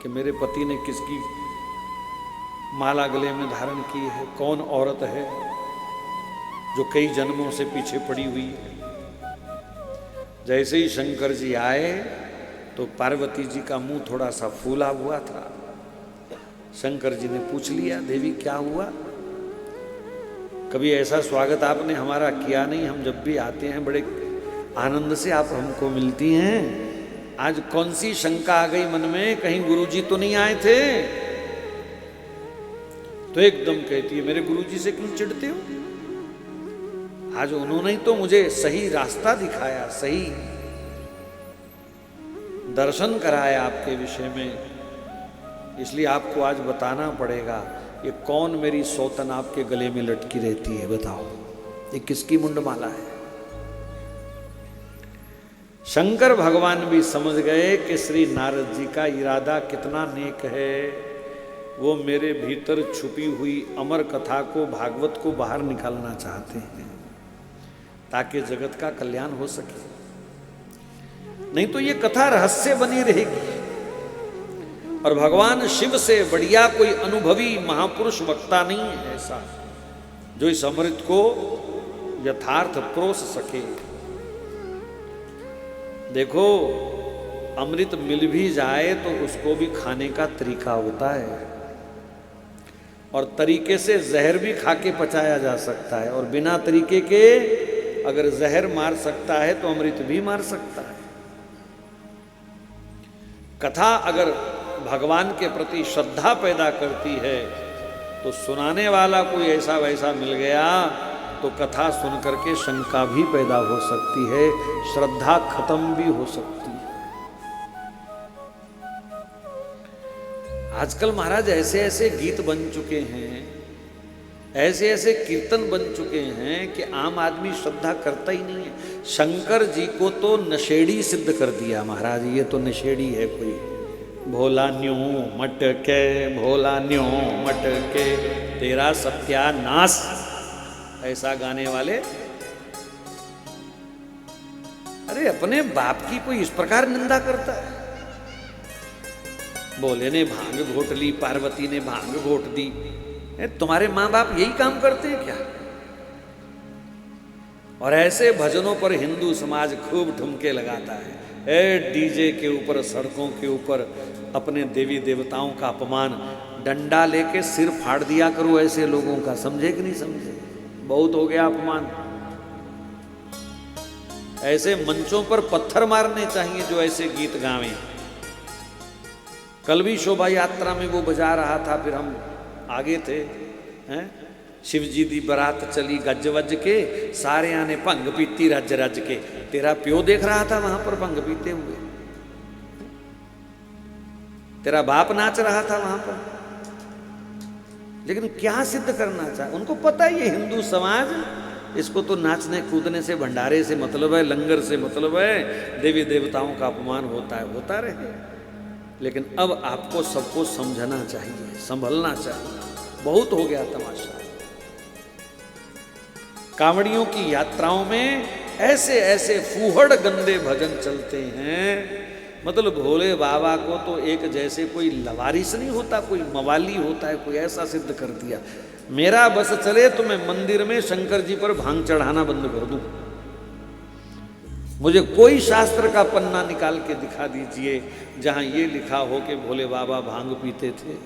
कि मेरे पति ने किसकी माला गले में धारण की है, कौन औरत है जो कई जन्मों से पीछे पड़ी हुई है। जैसे ही शंकर जी आए तो पार्वती जी का मुंह थोड़ा सा फूला हुआ था। शंकर जी ने पूछ लिया देवी क्या हुआ? कभी ऐसा स्वागत आपने हमारा किया नहीं, हम जब भी आते हैं बड़े आनंद से आप हमको मिलती हैं। आज कौन सी शंका आ गई मन में, कहीं गुरुजी तो नहीं आए थे? तो एकदम कहती है मेरे गुरुजी से क्यों चिढ़ते हो? आज उन्होंने ही तो मुझे सही रास्ता दिखाया, सही दर्शन कराया आपके विषय में, इसलिए आपको आज बताना पड़ेगा ये कौन मेरी सौतन आपके गले में लटकी रहती है, बताओ ये किसकी मुंडमाला है? शंकर भगवान भी समझ गए कि श्री नारद जी का इरादा कितना नेक है। वो मेरे भीतर छुपी हुई अमर कथा को, भागवत को बाहर निकालना चाहते हैं ताकि जगत का कल्याण हो सके। नहीं तो ये कथा रहस्य बनी रहेगी। और भगवान शिव से बढ़िया कोई अनुभवी महापुरुष वक्ता नहीं है ऐसा जो इस अमृत को यथार्थ परोस सके। देखो, अमृत मिल भी जाए तो उसको भी खाने का तरीका होता है, और तरीके से जहर भी खा के पचाया जा सकता है, और बिना तरीके के अगर जहर मार सकता है तो अमृत भी मार सकता है। कथा अगर भगवान के प्रति श्रद्धा पैदा करती है तो सुनाने वाला कोई ऐसा वैसा मिल गया तो कथा सुन करके शंका भी पैदा हो सकती है, श्रद्धा खत्म भी हो सकती है। आजकल महाराज ऐसे ऐसे गीत बन चुके हैं, ऐसे ऐसे कीर्तन बन चुके हैं कि आम आदमी श्रद्धा करता ही नहीं है। शंकर जी को तो नशेड़ी सिद्ध कर दिया महाराज, ये तो नशेड़ी है कोई। भोला न्यू मटके, भोला न्यू मटके, तेरा सत्यानाश, ऐसा गाने वाले। अरे अपने बाप की कोई इस प्रकार निंदा करता है? भोले ने भांग घोट ली, पार्वती ने भांग घोट दी। तुम्हारे माँ बाप यही काम करते हैं क्या? और ऐसे भजनों पर हिंदू समाज खूब ठुमके लगाता है। डीजे के ऊपर, सड़कों के ऊपर अपने देवी देवताओं का अपमान, डंडा लेके सिर फाड़ दिया करो ऐसे लोगों का। समझे कि नहीं समझे? बहुत हो गया अपमान। ऐसे मंचों पर पत्थर मारने चाहिए जो ऐसे गीत गावें। कल भी शोभा यात्रा में वो बजा रहा था, फिर हम आगे थे, हैं? शिव जी दी बरात चली गज वज के, सारे आने भंग पीती रज रज के। तेरा प्यो देख रहा था वहां पर भंग पीते हुए, तेरा बाप नाच रहा था वहां पर। लेकिन क्या सिद्ध करना चाहे? उनको पता है ये हिंदू समाज, इसको तो नाचने कूदने से, भंडारे से मतलब है, लंगर से मतलब है, देवी देवताओं का अपमान होता है, होता रहे। लेकिन अब आपको सबको समझना चाहिए, संभलना चाहिए। बहुत हो गया तमाशा। कांवड़ियों की यात्राओं में ऐसे ऐसे फूहड़ गंदे भजन चलते हैं, मतलब भोले बाबा को तो एक जैसे कोई लवारिस नहीं होता, कोई मवाली होता है, कोई ऐसा सिद्ध कर दिया। मेरा बस चले तो मैं मंदिर में शंकर जी पर भांग चढ़ाना बंद कर दूं। मुझे कोई शास्त्र का पन्ना निकाल के दिखा दीजिए जहां ये लिखा हो कि भोले बाबा भांग पीते थे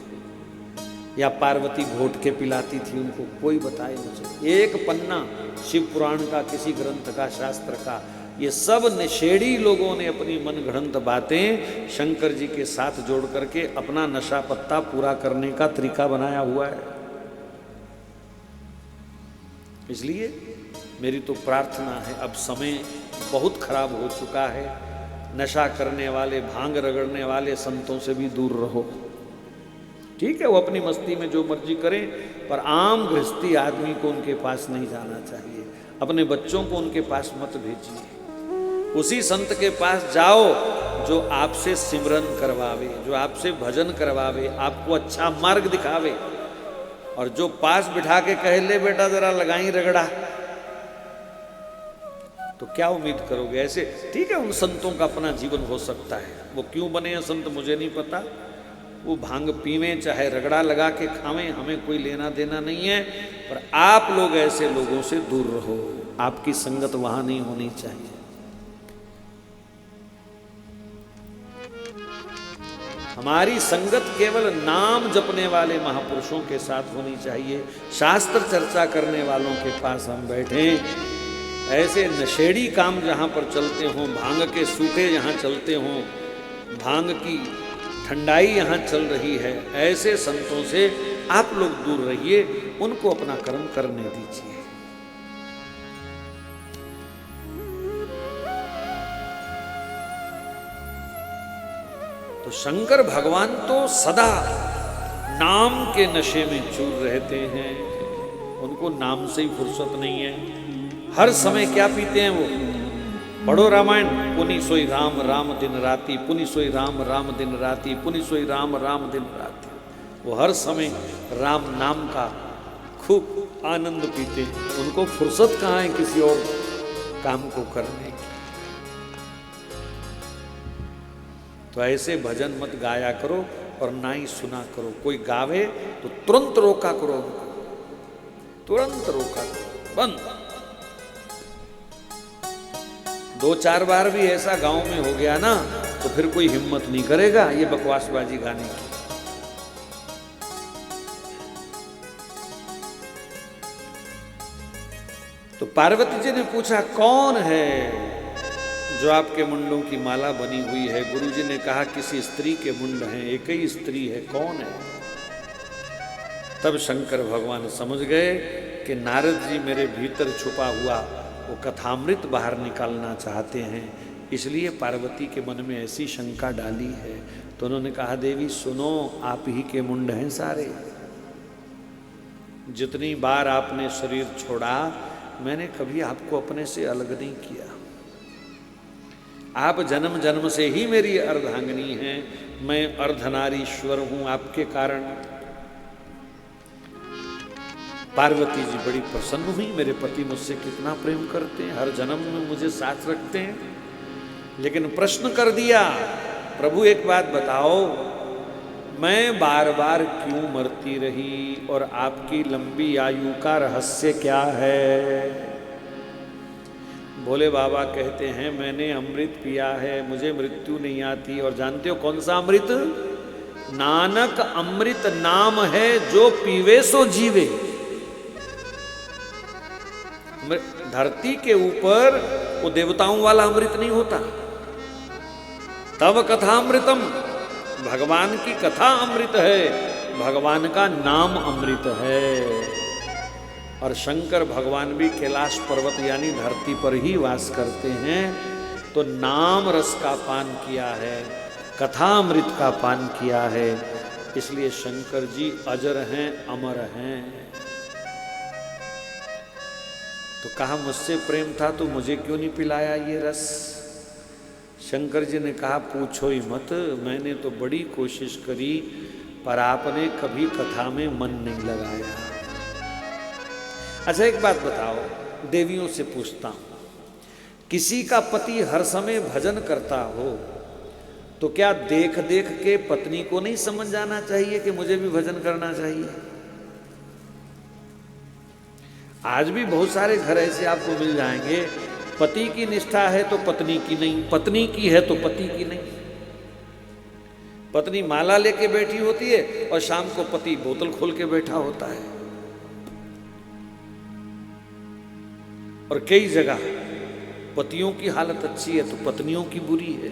या पार्वती घोट के पिलाती थी उनको। कोई बताए मुझे एक पन्ना शिव पुराण का, किसी ग्रंथ का, शास्त्र का। ये सब नशेड़ी लोगों ने अपनी मनगढ़ंत बातें शंकर जी के साथ जोड़ करके अपना नशा पत्ता पूरा करने का तरीका बनाया हुआ है। इसलिए मेरी तो प्रार्थना है, अब समय बहुत खराब हो चुका है, नशा करने वाले, भांग रगड़ने वाले संतों से भी दूर रहो। ठीक है, वो अपनी मस्ती में जो मर्जी करें, पर आम गृहस्थी आदमी को उनके पास नहीं जाना चाहिए। अपने बच्चों को उनके पास मत भेजिए। उसी संत के पास जाओ जो आपसे सिमरन करवावे, जो आपसे भजन करवावे, आपको अच्छा मार्ग दिखावे, और जो पास बिठा के कहे ले बेटा जरा लगाई रगड़ा, तो क्या उम्मीद करोगे? ऐसे ठीक है, उन संतों का अपना जीवन हो सकता है, वो क्यों बने हैं संत मुझे नहीं पता। वो भांग पीवें चाहे रगड़ा लगा के खावें, हमें कोई लेना देना नहीं है। पर आप लोग ऐसे लोगों से दूर रहो, आपकी संगत वहां नहीं होनी चाहिए। हमारी संगत केवल नाम जपने वाले महापुरुषों के साथ होनी चाहिए। शास्त्र चर्चा करने वालों के पास हम बैठें। ऐसे नशेड़ी काम जहाँ पर चलते हों, भांग के सूखे यहाँ चलते हों, भांग की ठंडाई यहाँ चल रही है, ऐसे संतों से आप लोग दूर रहिए, उनको अपना कर्म करने दीजिए। तो शंकर भगवान तो सदा नाम के नशे में चूर रहते हैं, उनको नाम से ही फुर्सत नहीं है। हर समय क्या पीते हैं वो? पढ़ो रामायण, पुनि सोई राम राम दिन राती, पुनि सोई राम राम दिन राती, पुनि सोई राम राम दिन राती। वो हर समय राम नाम का खूब आनंद पीते, उनको फुर्सत कहाँ है किसी और काम को करने की। तो ऐसे भजन मत गाया करो और ना ही सुना करो। कोई गावे तो तुरंत रोका करो उनको, तुरंत रोका करो, बंद। 2-4 बार भी ऐसा गांव में हो गया ना तो फिर कोई हिम्मत नहीं करेगा ये बकवासबाजी गाने की। तो पार्वती जी ने पूछा कौन है जो आपके मुंडों की माला बनी हुई है? गुरुजी ने कहा किसी स्त्री के मुंड हैं, एक ही स्त्री है, कौन है? तब शंकर भगवान समझ गए कि नारद जी मेरे भीतर छुपा हुआ वो कथामृत बाहर निकालना चाहते हैं, इसलिए पार्वती के मन में ऐसी शंका डाली है। तो उन्होंने कहा देवी सुनो, आप ही के मुंड हैं सारे। जितनी बार आपने शरीर छोड़ा मैंने कभी आपको अपने से अलग नहीं किया। आप जन्म जन्म से ही मेरी अर्धांगिनी हैं, मैं अर्धनारीश्वर हूं आपके कारण। पार्वती जी बड़ी प्रसन्न हुई, मेरे पति मुझसे कितना प्रेम करते हैं, हर जन्म में मुझे साथ रखते हैं। लेकिन प्रश्न कर दिया, प्रभु एक बात बताओ, मैं बार बार क्यों मरती रही और आपकी लंबी आयु का रहस्य क्या है? भोले बाबा कहते हैं मैंने अमृत पिया है, मुझे मृत्यु नहीं आती। और जानते हो कौन सा अमृत? नानक अमृत नाम है जो पीवे सो जीवे। धरती के ऊपर वो देवताओं वाला अमृत नहीं होता। तब कथामृतम, भगवान की कथा अमृत है, भगवान का नाम अमृत है। और शंकर भगवान भी कैलाश पर्वत यानी धरती पर ही वास करते हैं, तो नाम रस का पान किया है, कथा अमृत का पान किया है, इसलिए शंकर जी अजर हैं, अमर हैं। तो कहा मुझसे प्रेम था तो मुझे क्यों नहीं पिलाया ये रस? शंकर जी ने कहा पूछो ही मत, मैंने तो बड़ी कोशिश करी पर आपने कभी कथा में मन नहीं लगाया। अच्छा एक बात बताओ, देवियों से पूछता हूं, किसी का पति हर समय भजन करता हो तो क्या देख देख के पत्नी को नहीं समझ जाना चाहिए कि मुझे भी भजन करना चाहिए? आज भी बहुत सारे घर ऐसे आपको मिल जाएंगे, पति की निष्ठा है तो पत्नी की नहीं, पत्नी की है तो पति की नहीं। पत्नी माला लेके बैठी होती है और शाम को पति बोतल खोल के बैठा होता है। और कई जगह पतियों की हालत अच्छी है तो पत्नियों की बुरी है।